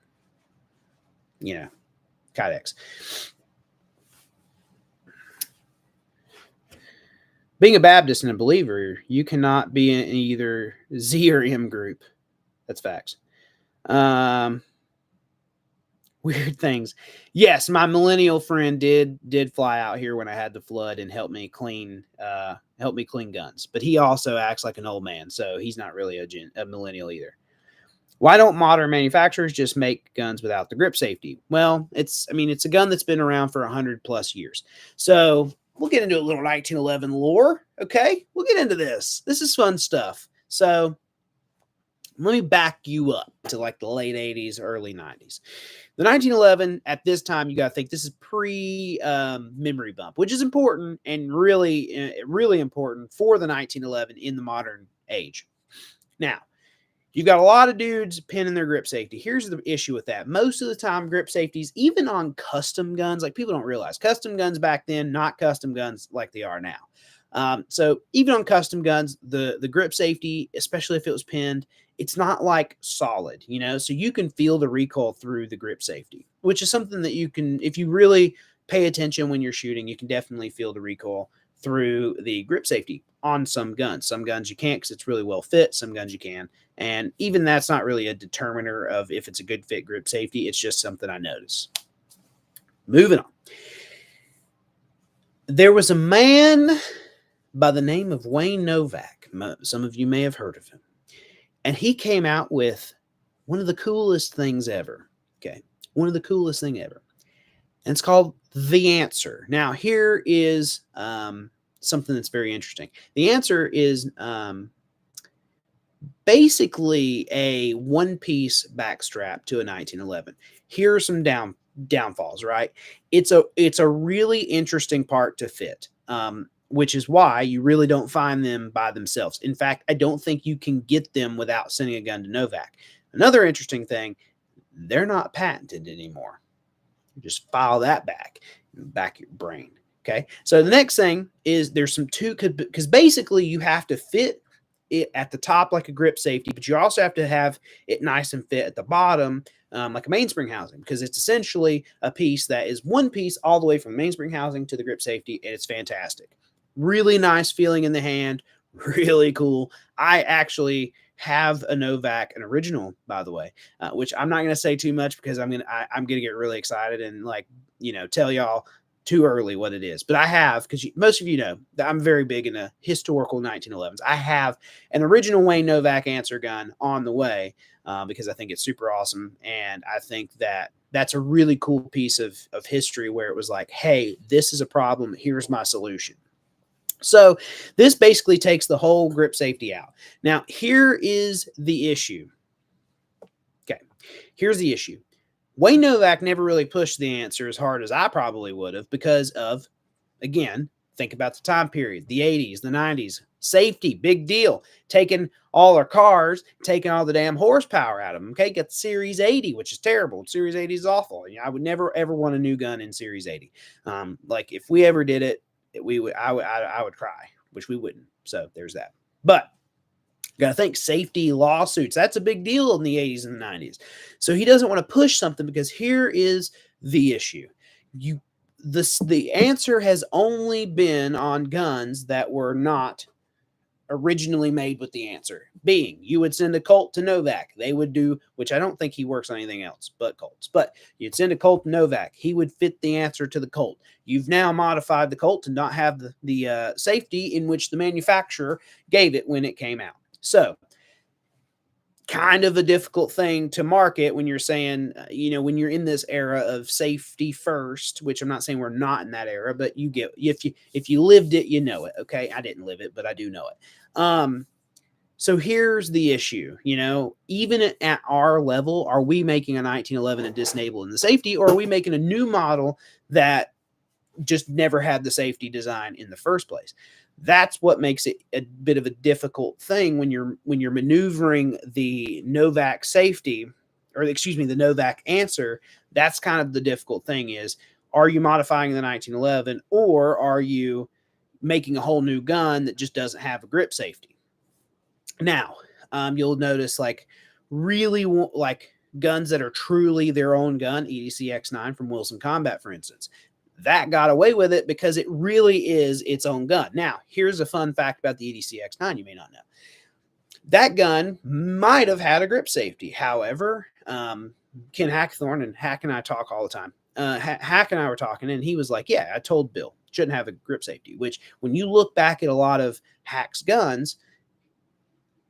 B: Being a Baptist and a believer, you cannot be in either Z or M group. That's facts. Weird things. Yes, my millennial friend did fly out here when I had the flood and help me clean guns. But he also acts like an old man, so he's not really a millennial either. Why don't modern manufacturers just make guns without the grip safety? Well, it's a gun that's been around for 100+ years. So we'll get into a little 1911 lore. Okay, we'll get into this. This is fun stuff. So let me back you up to like the late 80s, early 90s. The 1911, at this time, you got to think this is pre-memory bump, which is important and really, really important for the 1911 in the modern age. Now, you've got a lot of dudes pinning their grip safety. Here's the issue with that. Most of the time, grip safeties, even on custom guns, like people don't realize, custom guns back then, not custom guns like they are now. So even on custom guns, the grip safety, especially if it was pinned, it's not like solid, so you can feel the recoil through the grip safety, which is something that you can, if you really pay attention when you're shooting, you can definitely feel the recoil through the grip safety on some guns. Some guns you can't because it's really well fit. Some guns you can. And even that's not really a determiner of if it's a good fit grip safety. It's just something I notice. Moving on. There was a man by the name of Wayne Novak. Some of you may have heard of him. And he came out with one of the coolest things ever. Okay. One of the coolest thing ever.
A: and it's called The Answer. Now, here is something that's very interesting. The Answer is basically a one-piece backstrap to a 1911. Here are some downfalls, right? It's a really interesting part to fit, which is why you really don't find them by themselves. In fact, I don't think you can get them without sending a gun to Novak. Another interesting thing, they're not patented anymore. You just file that back in the back of your brain. Okay. So the next thing is there's some because basically you have to fit it at the top like a grip safety, but you also have to have it nice and fit at the bottom like a mainspring housing, because it's essentially a piece that is one piece all the way from the mainspring housing to the grip safety, and it's fantastic. Really nice feeling in the hand, really cool. I actually have a Novak, an original, by the way, which I'm not going to say too much because I'm gonna get really excited and tell y'all too early what it is. But I have, because most of you know that I'm very big into historical 1911s. I have an original Wayne Novak answer gun on the way because I think it's super awesome, and I think that that's a really cool piece of history where it was like, hey, this is a problem. Here's my solution. So this basically takes the whole grip safety out. Now, here is the issue. Okay, here's the issue. Wayne Novak never really pushed the answer as hard as I probably would have because of, again, think about the time period, the 80s, the 90s, safety, big deal. Taking all our cars, taking all the damn horsepower out of them. Okay, got the Series 80, which is terrible. Series 80 is awful. I would never ever want a new gun in Series 80. Like if we ever did it, I would cry, which we wouldn't. So there's that. But got to think safety lawsuits. That's a big deal in the 80s and the 90s. So he doesn't want to push something because here is the issue. The answer has only been on guns that were not originally made with the answer. Being you would send a Colt to Novak. They would do, which I don't think he works on anything else but Colts. But you'd send a Colt to Novak. He would fit the answer to the Colt. You've now modified the Colt to not have the safety in which the manufacturer gave it when it came out. So kind of a difficult thing to market when you're saying, when you're in this era of safety first, which I'm not saying we're not in that era, but you get, if you lived it, you know it. Okay. I didn't live it, but I do know it. So here's the issue, even at our level, are we making a 1911 and disabling the safety, or are we making a new model that just never had the safety design in the first place? That's what makes it a bit of a difficult thing when you're maneuvering the Novak safety, or excuse me, the Novak answer. That's kind of the difficult thing is, are you modifying the 1911 or are you making a whole new gun that just doesn't have a grip safety? Now, you'll notice really guns that are truly their own gun, EDC X9 from Wilson Combat, for instance. That got away with it because it really is its own gun. Now, here's a fun fact about the EDC X9 you may not know. That gun might have had a grip safety. However, Ken Hackthorne, and Hack and I talk all the time. Hack and I were talking, and he was like, yeah, I told Bill, shouldn't have a grip safety, which when you look back at a lot of Hack's guns,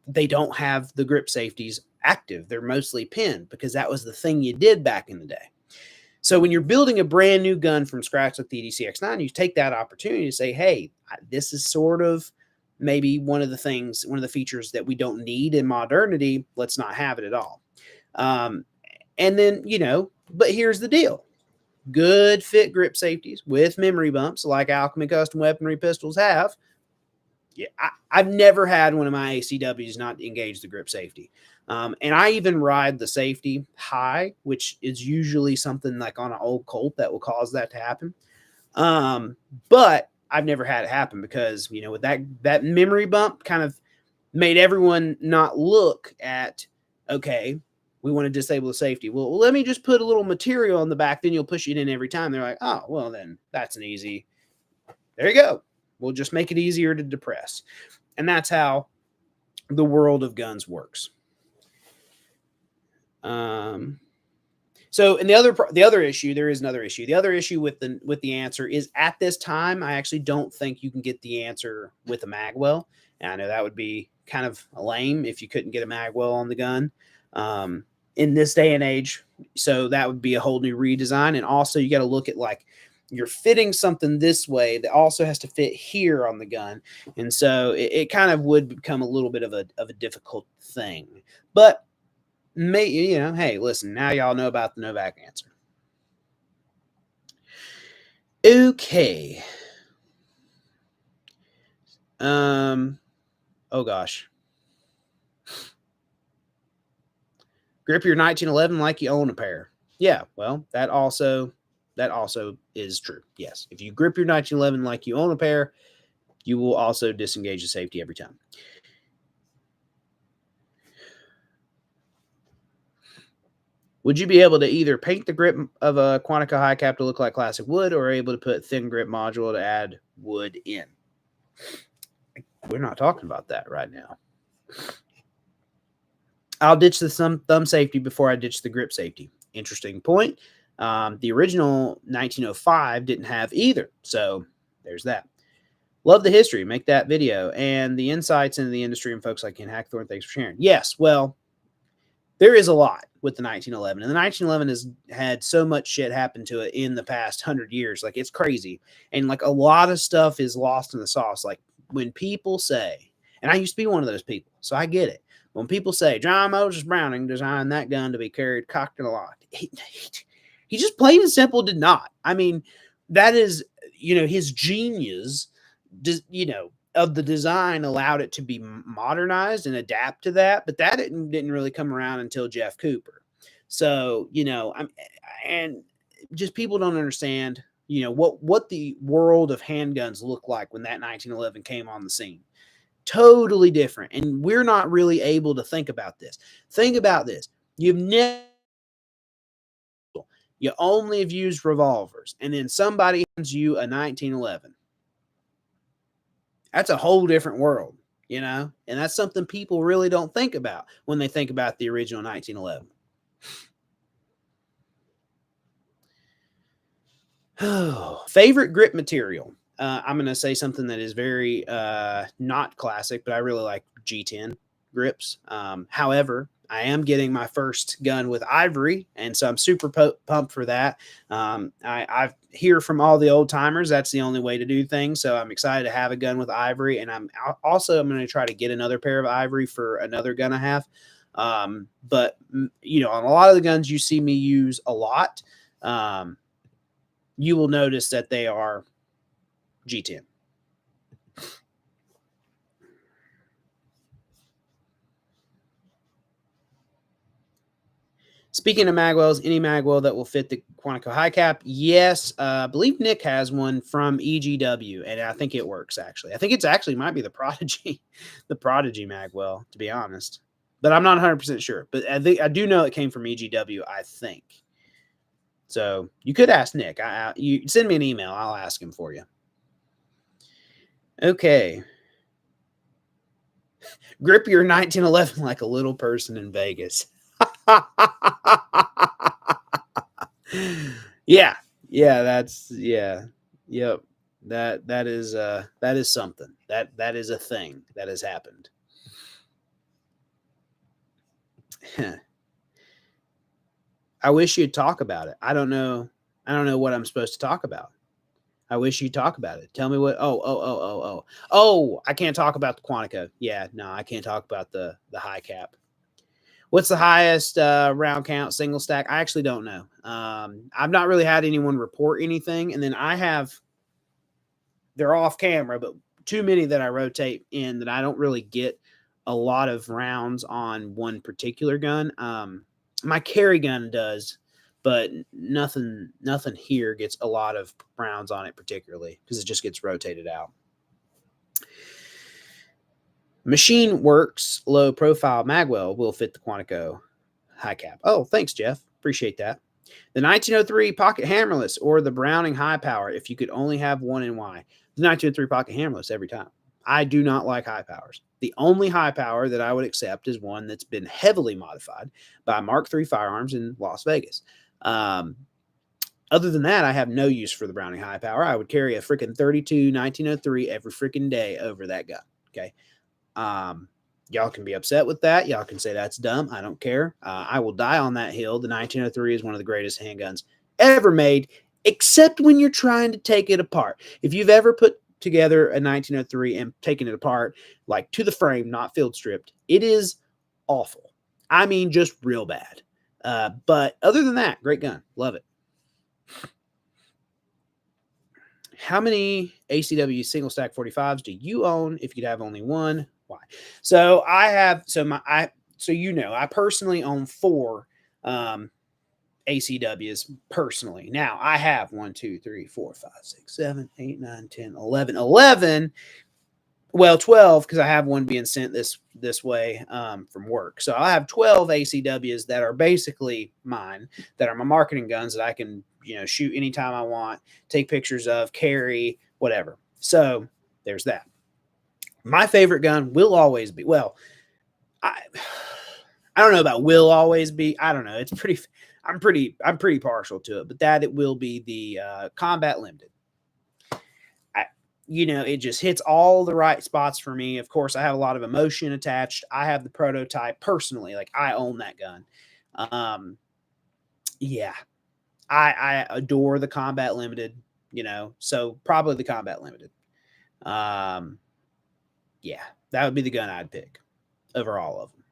A: they don't have the grip safeties active. They're mostly pinned because that was the thing you did back in the day. So when you're building a brand new gun from scratch like the EDC X9, you take that opportunity to say, hey, this is sort of maybe one of the features that we don't need in modernity. Let's not have it at all. And then, but here's the deal. Good fit grip safeties with memory bumps like Alchemy custom weaponry pistols have. Yeah, I've never had one of my ACWs not engage the grip safety. And I even ride the safety high, which is usually something like on an old Colt that will cause that to happen. But I've never had it happen because, with that memory bump kind of made everyone not look at, okay, we want to disable the safety. Well, let me just put a little material on the back, then you'll push it in every time. They're like, oh, well, then that's an easy, there you go. We'll just make it easier to depress. And that's how the world of guns works. So, and the other issue, there is another issue. The other issue with the answer is at this time, I actually don't think you can get the answer with a magwell. And I know that would be kind of lame if you couldn't get a magwell on the gun. in this day and age. So that would be a whole new redesign. And also you got to look at like you're fitting something this way that also has to fit here on the gun. And so it kind of would become a little bit of a difficult thing. But hey, listen, now y'all know about the Novak answer. Okay. Oh gosh. Grip your 1911 like you own a pair. Yeah, well, that also is true. Yes. If you grip your 1911 like you own a pair, you will also disengage the safety every time. Would you be able to either paint the grip of a Quantico high cap to look like classic wood, or able to put thin grip module to add wood in? We're not talking about that right now. I'll ditch the thumb safety before I ditch the grip safety. Interesting point. The original 1905 didn't have either. So there's that. Love the history. Make that video and the insights into the industry and folks like Ken Hackthorne. Thanks for sharing. Yes, well, there is a lot with the 1911. And the 1911 has had so much shit happen to it in the past 100 years. Like, it's crazy. And, like, a lot of stuff is lost in the sauce. Like, when people say, and I used to be one of those people, so I get it. When people say, John Moses Browning designed that gun to be carried cocked and locked, he just plain and simple did not. I mean, that is, his genius, of the design allowed it to be modernized and adapt to that, but that didn't really come around until Jeff Cooper. So, and just people don't understand, what the world of handguns looked like when that 1911 came on the scene. Totally different. And we're not really able to think about this. Think about this. You only have used revolvers, and then somebody hands you a 1911. That's a whole different world, and that's something people really don't think about when they think about the original 1911. Favorite grip material. I'm going to say something that is very not classic, but I really like G10 grips. However, I am getting my first gun with ivory, and so I'm super pumped for that. I hear from all the old timers that's the only way to do things, so I'm excited to have a gun with ivory, and I'm going to try to get another pair of ivory for another gun I have. But on a lot of the guns you see me use a lot, you will notice that they are G10. Speaking of magwells, any magwell that will fit the Quantico high cap? Yes. I believe Nick has one from EGW, and I think it works, actually. I think it's actually might be the Prodigy magwell, to be honest. But I'm not 100% sure. But I do know it came from EGW, I think. So you could ask Nick. You send me an email. I'll ask him for you. Okay. Grip your 1911 like a little person in Vegas. Yeah, that's yep. That is something. That is a thing that has happened. I wish you'd talk about it. I don't know what I'm supposed to talk about. I wish you'd talk about it. Tell me what. Oh, I can't talk about the Quantico. Yeah, no, I can't talk about the high cap. What's the highest round count single stack? I actually don't know. I've not really had anyone report anything. And then they're off camera, but too many that I rotate in that I don't really get a lot of rounds on one particular gun. My carry gun does, but nothing here gets a lot of rounds on it particularly because it just gets rotated out. Machine Works low profile magwell will fit the Quantico high cap. Oh, thanks, Jeff. Appreciate that. The 1903 pocket hammerless or the Browning high power, if you could only have one and why. The 1903 pocket hammerless every time. I do not like high powers. The only high power that I would accept is one that's been heavily modified by Mark III Firearms in Las Vegas. Other than that, I have no use for the Browning high power. I would carry a freaking 32 1903 every freaking day over that gun. Okay.
B: Y'all can be upset with that. Y'all can say that's dumb. I don't care. I will die on that hill. The 1903 is one of the greatest handguns ever made, except when you're trying to take it apart. If you've ever put together a 1903 and taken it apart, like to the frame, not field stripped, it is awful. I mean, just real bad. But other than that, great gun. Love it. How many ACW single stack 45s do you own? If you'd have only one, why? So I have, I personally own 4 ACWs personally. Now I have 1, 2, 3, 4, 5, 6, 7, 8, 9, 10, 11, 11. Well, 12, because I have one being sent this way from work. So I have 12 ACWs that are basically mine, that are my marketing guns that I can, shoot anytime I want, take pictures of, carry, whatever. So there's that. My favorite gun will always be, well, I don't know about will always be. I don't know. I'm pretty partial to it, but that it will be the Combat Limited. It just hits all the right spots for me. Of course, I have a lot of emotion attached. I have the prototype personally. Like, I own that gun. Yeah. I adore the Combat Limited, so probably the Combat Limited. Yeah, that would be the gun I'd pick over all of them.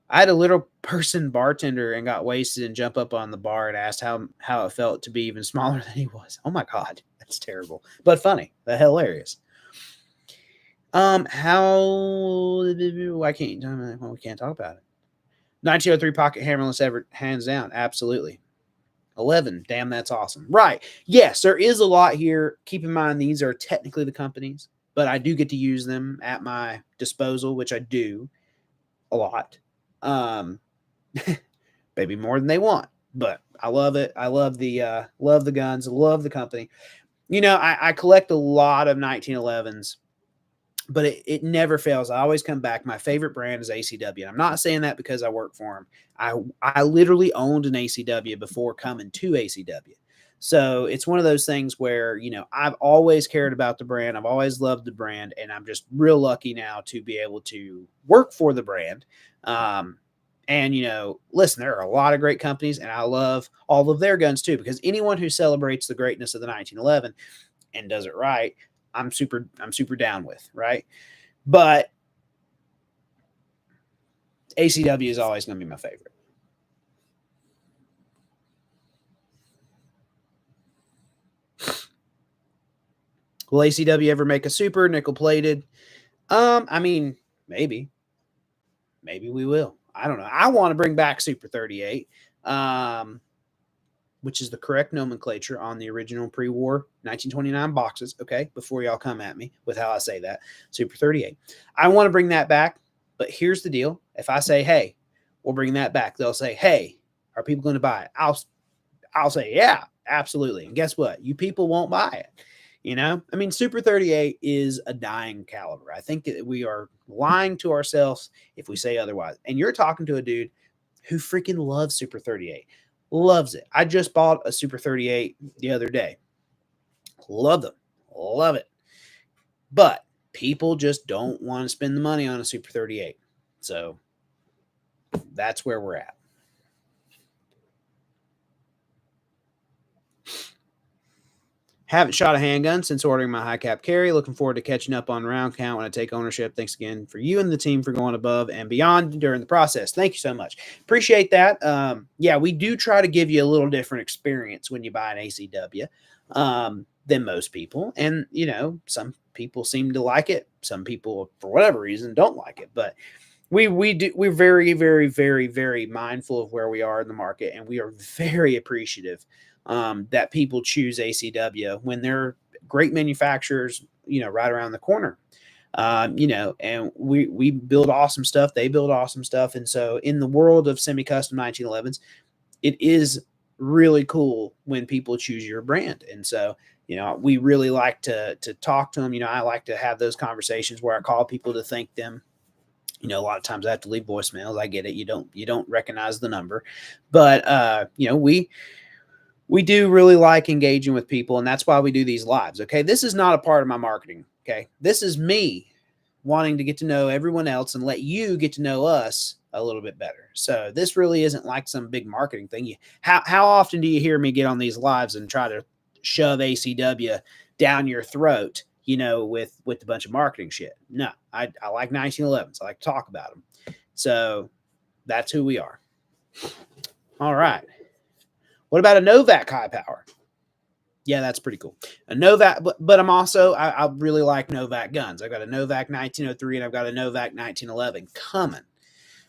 B: I had a little person bartender and got wasted and jump up on the bar and asked how it felt to be even smaller than he was. Oh my God, that's terrible, but funny, but hilarious. Why can't we can't talk about it? 1903 pocket hammerless ever, hands down, absolutely. 11, damn, that's awesome. Right? Yes, there is a lot here. Keep in mind these are technically the companies, but I do get to use them at my disposal, which I do a lot. Maybe more than they want, but I love it. I love the guns, love the company. I collect a lot of 1911s, but it never fails. I always come back. My favorite brand is ACW. I'm not saying that because I work for them. I literally owned an ACW before coming to ACW. So it's one of those things where, I've always cared about the brand. I've always loved the brand, and I'm just real lucky now to be able to work for the brand. And, listen, there are a lot of great companies, and I love all of their guns too, because anyone who celebrates the greatness of the 1911 and does it right, I'm super down with, right? But ACW is always going to be my favorite. Will ACW ever make a super nickel plated? I mean, maybe we will. I don't know. I want to bring back Super 38, which is the correct nomenclature on the original pre-war 1929 boxes. Okay, before y'all come at me with how I say that, Super 38. I want to bring that back, but here's the deal. If I say, hey, we'll bring that back, they'll say, hey, are people going to buy it? I'll say, yeah, absolutely. And guess what? You people won't buy it. Super 38 is a dying caliber. I think that we are lying to ourselves if we say otherwise. And you're talking to a dude who freaking loves Super 38. Loves it. I just bought a Super 38 the other day. Love them. Love it. But people just don't want to spend the money on a Super 38. So that's where we're at. Haven't shot a handgun since ordering my high cap carry. Looking forward to catching up on round count when I take ownership. Thanks again for you and the team for going above and beyond during the process. Thank you so much. Appreciate that. Yeah, we do try to give you a little different experience when you buy an ACW than most people. And, some people seem to like it. Some people, for whatever reason, don't like it. But we're very, very, very, very mindful of where we are in the market. And we are very appreciative that people choose ACW when they're great manufacturers, right around the corner. And we build awesome stuff. They build awesome stuff. And so in the world of semi-custom 1911s, it is really cool when people choose your brand. And so, we really like to talk to them. I like to have those conversations where I call people to thank them. A lot of times I have to leave voicemails. I get it. You don't recognize the number, but we do really like engaging with people, and that's why we do these lives. Okay. This is not a part of my marketing. Okay. This is me wanting to get to know everyone else and let you get to know us a little bit better. So this really isn't like some big marketing thing. How often do you hear me get on these lives and try to shove ACW down your throat, with a bunch of marketing shit? No, I like 1911s. I like to talk about them. So that's who we are. All right. What about a Novak high power? Yeah, that's pretty cool. A Novak, but I'm also, I really like Novak guns. I've got a Novak 1903 and I've got a Novak 1911 coming.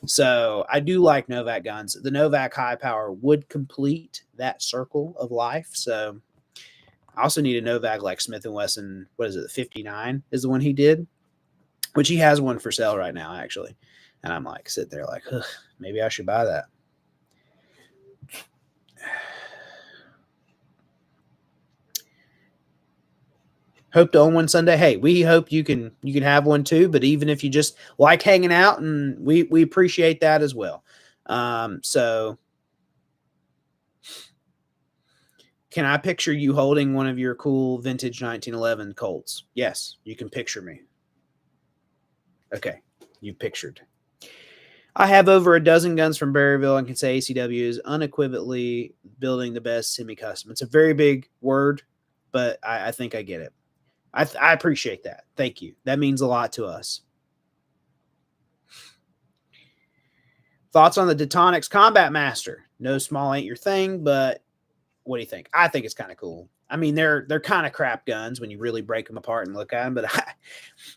B: So I do like Novak guns. The Novak high power would complete that circle of life. So I also need a Novak like Smith & Wesson. What is it? The 59 is the one he did, which he has one for sale right now, actually. And I'm like, sitting there like, maybe I should buy that. Hope to own one Sunday. Hey, we hope you can have one too. But even if you just like hanging out, and we appreciate that as well. So can I picture you holding one of your cool vintage 1911 Colts? Yes, you can picture me. Okay, you pictured. I have over a dozen guns from Berryville and can say ACW is unequivocally building the best semi-custom. It's a very big word, but I think I get it. I appreciate that. Thank you. That means a lot to us. Thoughts on the Detonics Combat Master? No small ain't your thing, but what do you think? I think it's kind of cool. I mean, they're kind of crap guns when you really break them apart and look at them. But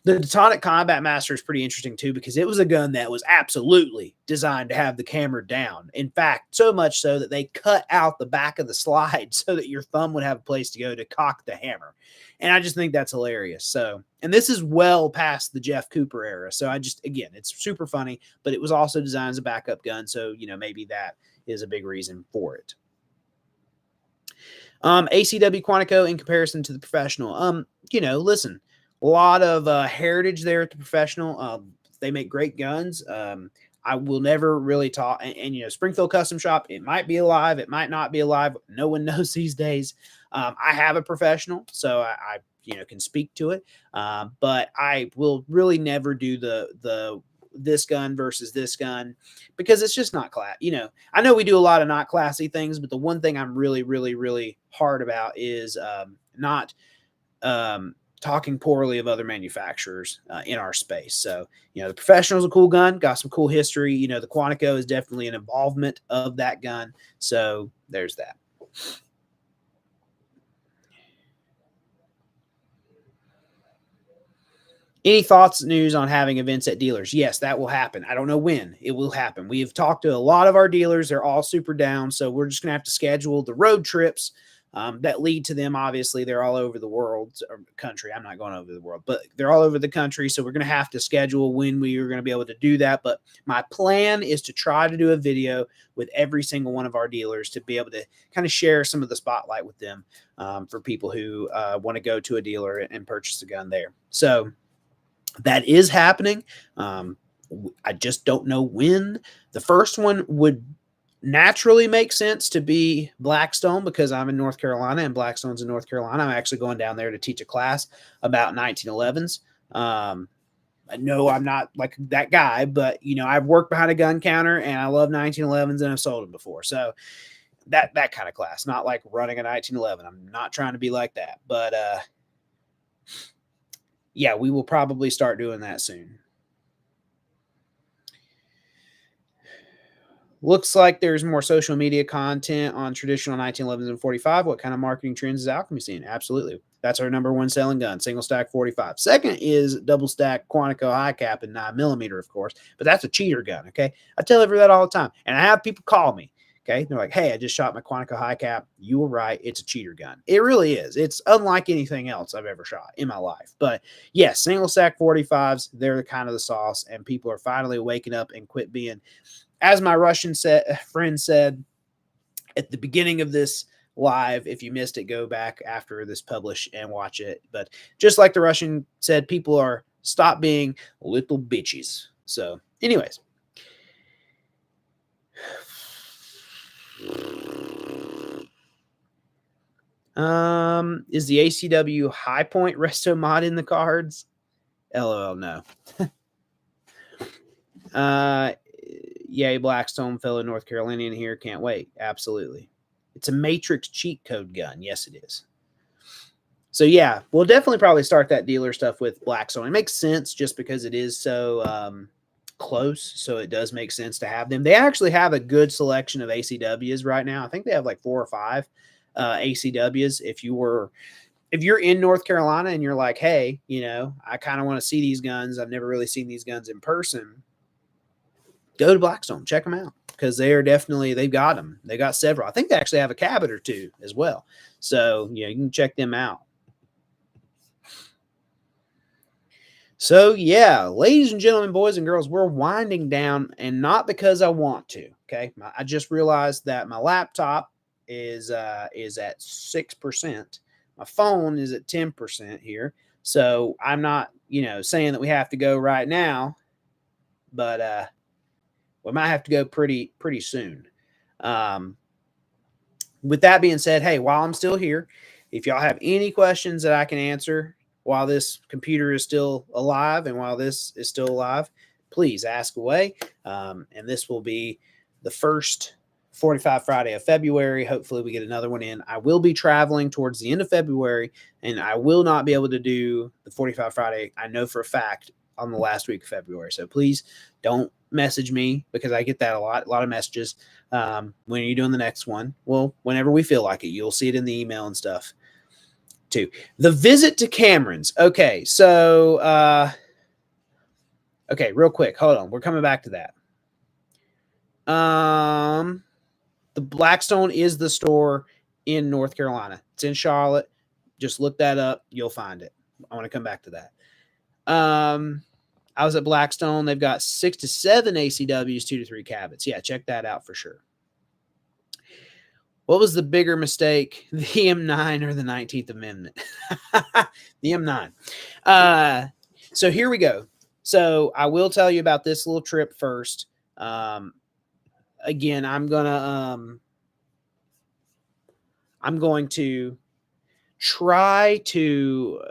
B: the Detonic Combat Master is pretty interesting too, because it was a gun that was absolutely designed to have the camera down. In fact, so much so that they cut out the back of the slide so that your thumb would have a place to go to cock the hammer. And I just think that's hilarious. So, and this is well past the Jeff Cooper era. So again, it's super funny, but it was also designed as a backup gun. So, maybe that is a big reason for it. ACW Quantico in comparison to the professional. Listen, a lot of heritage there at the professional. They make great guns. I will never really talk. And Springfield Custom Shop, it might be alive, it might not be alive. No one knows these days. I have a professional, so I can speak to it. But I will really never do the this gun versus this gun, because it's just not class. I know we do a lot of not classy things, but the one thing I'm really, really, really hard about is not talking poorly of other manufacturers in our space. So, the Professional is a cool gun, got some cool history. The Quantico is definitely an involvement of that gun. So there's that. Any thoughts, news on having events at dealers? Yes, that will happen. I don't know when it will happen. We have talked to a lot of our dealers. They're all super down. So we're just going to have to schedule the road trips that lead to them. Obviously, they're all over the world or country. I'm not going over the world, but they're all over the country. So we're going to have to schedule when we are going to be able to do that. But my plan is to try to do a video with every single one of our dealers to be able to kind of share some of the spotlight with them for people who want to go to a dealer and purchase a gun there. So that is happening. I just don't know when. The first one would naturally make sense to be Blackstone, because I'm in North Carolina and Blackstone's in North Carolina. I'm actually going down there to teach a class about 1911s. I know I'm not like that guy, but I've worked behind a gun counter and I love 1911s and I've sold them before. So that kind of class, not like running a 1911. I'm not trying to be like that, but yeah, we will probably start doing that soon. Looks like there's more social media content on traditional 1911s and 45. What kind of marketing trends is Alchemy seeing? Absolutely. That's our number one selling gun, single stack 45. Second is double stack Quantico high cap and 9mm, of course, but that's a cheater gun. Okay. I tell everyone that all the time. And I have people call me. Okay. They're like, hey, I just shot my Quantico high cap. You were right. It's a cheater gun. It really is. It's unlike anything else I've ever shot in my life. But yes, single stack 45s, they're kind of the sauce. And people are finally waking up and quit being, as my Russian friend said at the beginning of this live. If you missed it, go back after this publish and watch it. But just like the Russian said, people are stop being little bitches. So anyways. Is the ACW High Point Resto mod in the cards? LOL, no. Yay, Blackstone, fellow North Carolinian here. Can't wait. Absolutely. It's a Matrix cheat code gun. Yes, it is. So yeah, we'll definitely probably start that dealer stuff with Blackstone. It makes sense just because it is so close. So it does make sense to have them. They actually have a good selection of ACWs right now. I think they have like 4 or 5 ACWs. If you're in North Carolina and you're like, hey, I kind of want to see these guns. I've never really seen these guns in person. Go to Blackstone, check them out because they've got them. They got several. I think they actually have a Cabot or 2 as well. So you can check them out. So yeah, ladies and gentlemen, boys and girls, we're winding down, and not because I want to. Okay, I just realized that my laptop is at 6%. My phone is at 10% here. So I'm not, saying that we have to go right now, but we might have to go pretty soon. With that being said, hey, while I'm still here, if y'all have any questions that I can answer while this computer is still alive and while this is still alive, please ask away. And this will be the first 45 Friday of February. Hopefully we get another one in. I will be traveling towards the end of February, and I will not be able to do the 45 Friday, I know for a fact, on the last week of February. So please don't message me because I get that a lot of messages. When are you doing the next one? Well, whenever we feel like it. You'll see it in the email and stuff too. The visit to Cameron's. Okay, so okay, real quick. Hold on. We're coming back to that. The Blackstone is the store in North Carolina. It's in Charlotte. Just look that up. You'll find it. I want to come back to that. I was at Blackstone. They've got 6 to 7 ACWs, 2 to 3 Cabots. Yeah, check that out for sure. What was the bigger mistake, the M9 or the 19th Amendment? The M9. So here we go. So I will tell you about this little trip first. Again, I'm going to try to,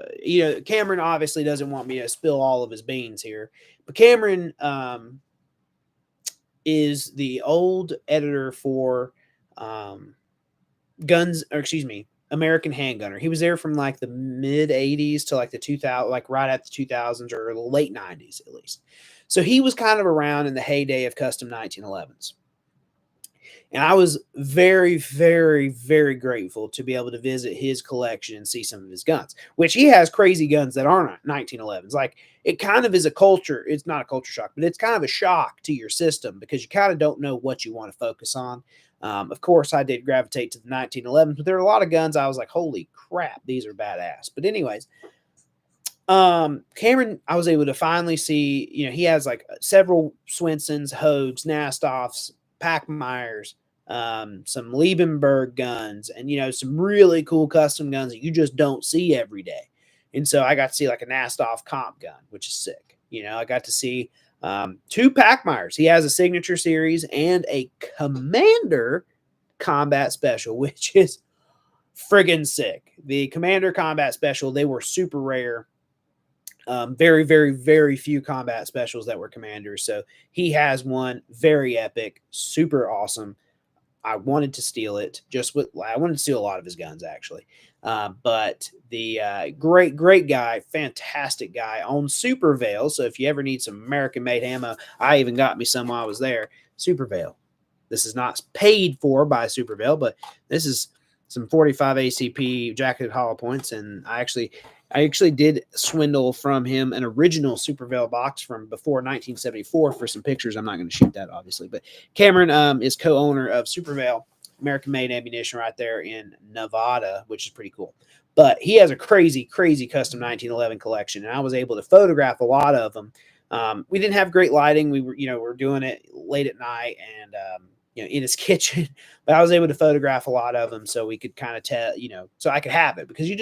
B: Cameron obviously doesn't want me to spill all of his beans here, but Cameron is the old editor for American Handgunner. He was there from like the mid 80s to like the 2000, like right at the 2000s or the late 90s at least. So he was kind of around in the heyday of custom 1911s. And I was very, very, very grateful to be able to visit his collection and see some of his guns, which he has crazy guns that aren't 1911s. Like, it kind of is a culture. It's not a culture shock, but it's kind of a shock to your system because you kind of don't know what you want to focus on. Of course, I did gravitate to the 1911s, but there are a lot of guns I was like, holy crap, these are badass. But anyways, Cameron, I was able to finally see, he has like several Swensons, Hogues, Nastoffs, Packmeyers, some Liebenberg guns, and some really cool custom guns that you just don't see every day. And so I got to see like a Nastoff comp gun, which is sick. I got to see 2 Packmeyers. He has a signature series and a Commander Combat Special, which is friggin' sick. The Commander Combat Special, they were super rare. Very, very, very few combat specials that were commanders. So he has one, very epic, super awesome. I wanted to steal it. I wanted to steal a lot of his guns actually. But the great guy, fantastic guy, owns Super Veil. So if you ever need some American-made ammo, I even got me some while I was there. Super Veil. This is not paid for by Super Veil, but this is some 45 ACP jacketed hollow points, and I actually did swindle from him an original Super Veil box from before 1974 for some pictures. I'm not going to shoot that, obviously. But Cameron is co-owner of Super Veil, American-made ammunition right there in Nevada, which is pretty cool. But he has a crazy, crazy custom 1911 collection, and I was able to photograph a lot of them. We didn't have great lighting. We were doing it late at night and in his kitchen, but I was able to photograph a lot of them so we could kind of tell, so I could have it, because you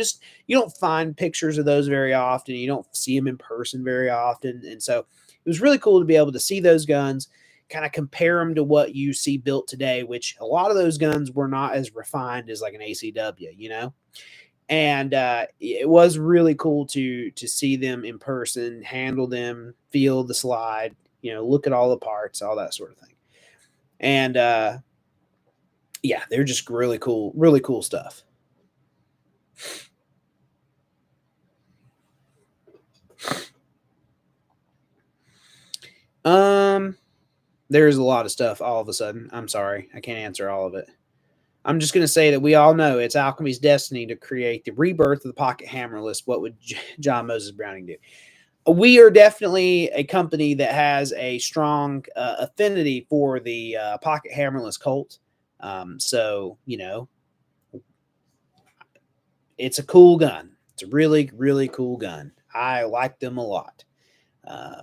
B: don't find pictures of those very often. You don't see them in person very often. And so it was really cool to be able to see those guns, kind of compare them to what you see built today, which a lot of those guns were not as refined as like an ACW, And it was really cool to see them in person, handle them, feel the slide, look at all the parts, all that sort of thing. And yeah, they're just really cool stuff. There's a lot of stuff all of a sudden. I'm sorry, I can't answer all of it. I'm just going to say that we all know it's Alchemy's destiny to create the rebirth of the pocket hammerless. What would John Moses Browning do? We are definitely a company that has a strong affinity for the pocket hammerless Colt. So, it's a cool gun. It's a really, really cool gun. I like them a lot. A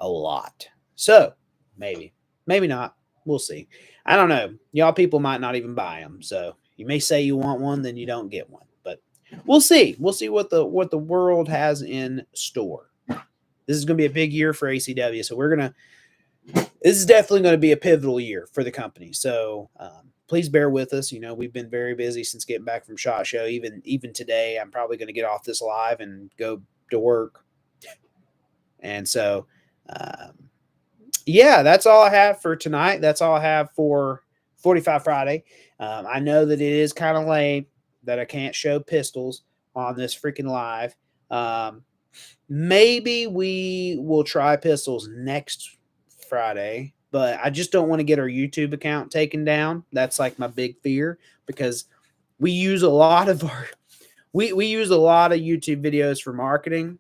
B: lot. So, maybe not. We'll see. I don't know. Y'all people might not even buy them. So you may say you want one, then you don't get one. But we'll see. We'll see what the world has in store. This is going to be a big year for ACW. So this is definitely going to be a pivotal year for the company. So please bear with us. We've been very busy since getting back from SHOT Show. Even today, I'm probably going to get off this live and go to work. And so, yeah, that's all I have for tonight. That's all I have for 45 Friday. I know that it is kind of lame that I can't show pistols on this freaking live. Maybe we will try pistols next Friday, but I just don't want to get our YouTube account taken down. That's like my big fear, because we use a lot of we use a lot of YouTube videos for marketing.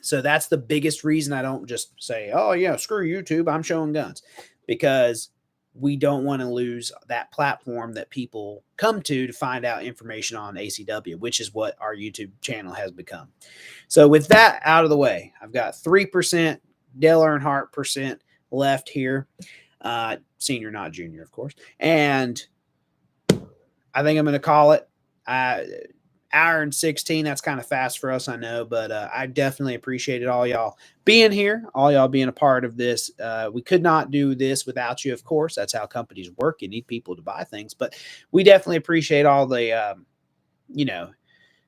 B: So that's the biggest reason I don't just say, oh, yeah, screw YouTube, I'm showing guns, because we don't want to lose that platform that people come to find out information on ACW, which is what our YouTube channel has become. So with that out of the way, I've got 3% Dale Earnhardt percent left here. Senior, not junior, of course. And I think I'm going to call it. Hour and 16, that's kind of fast for us, I know, but I definitely appreciated all y'all being here, all y'all being a part of this. We could not do this without you, of course. That's how companies work. You need people to buy things, but we definitely appreciate all the,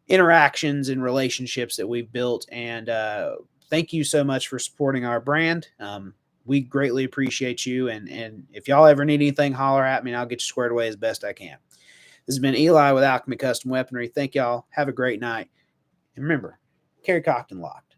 B: interactions and relationships that we've built. And thank you so much for supporting our brand. We greatly appreciate you. And if y'all ever need anything, holler at me and I'll get you squared away as best I can. This has been Eli with Alchemy Custom Weaponry. Thank y'all. Have a great night. And remember, carry cocked and locked.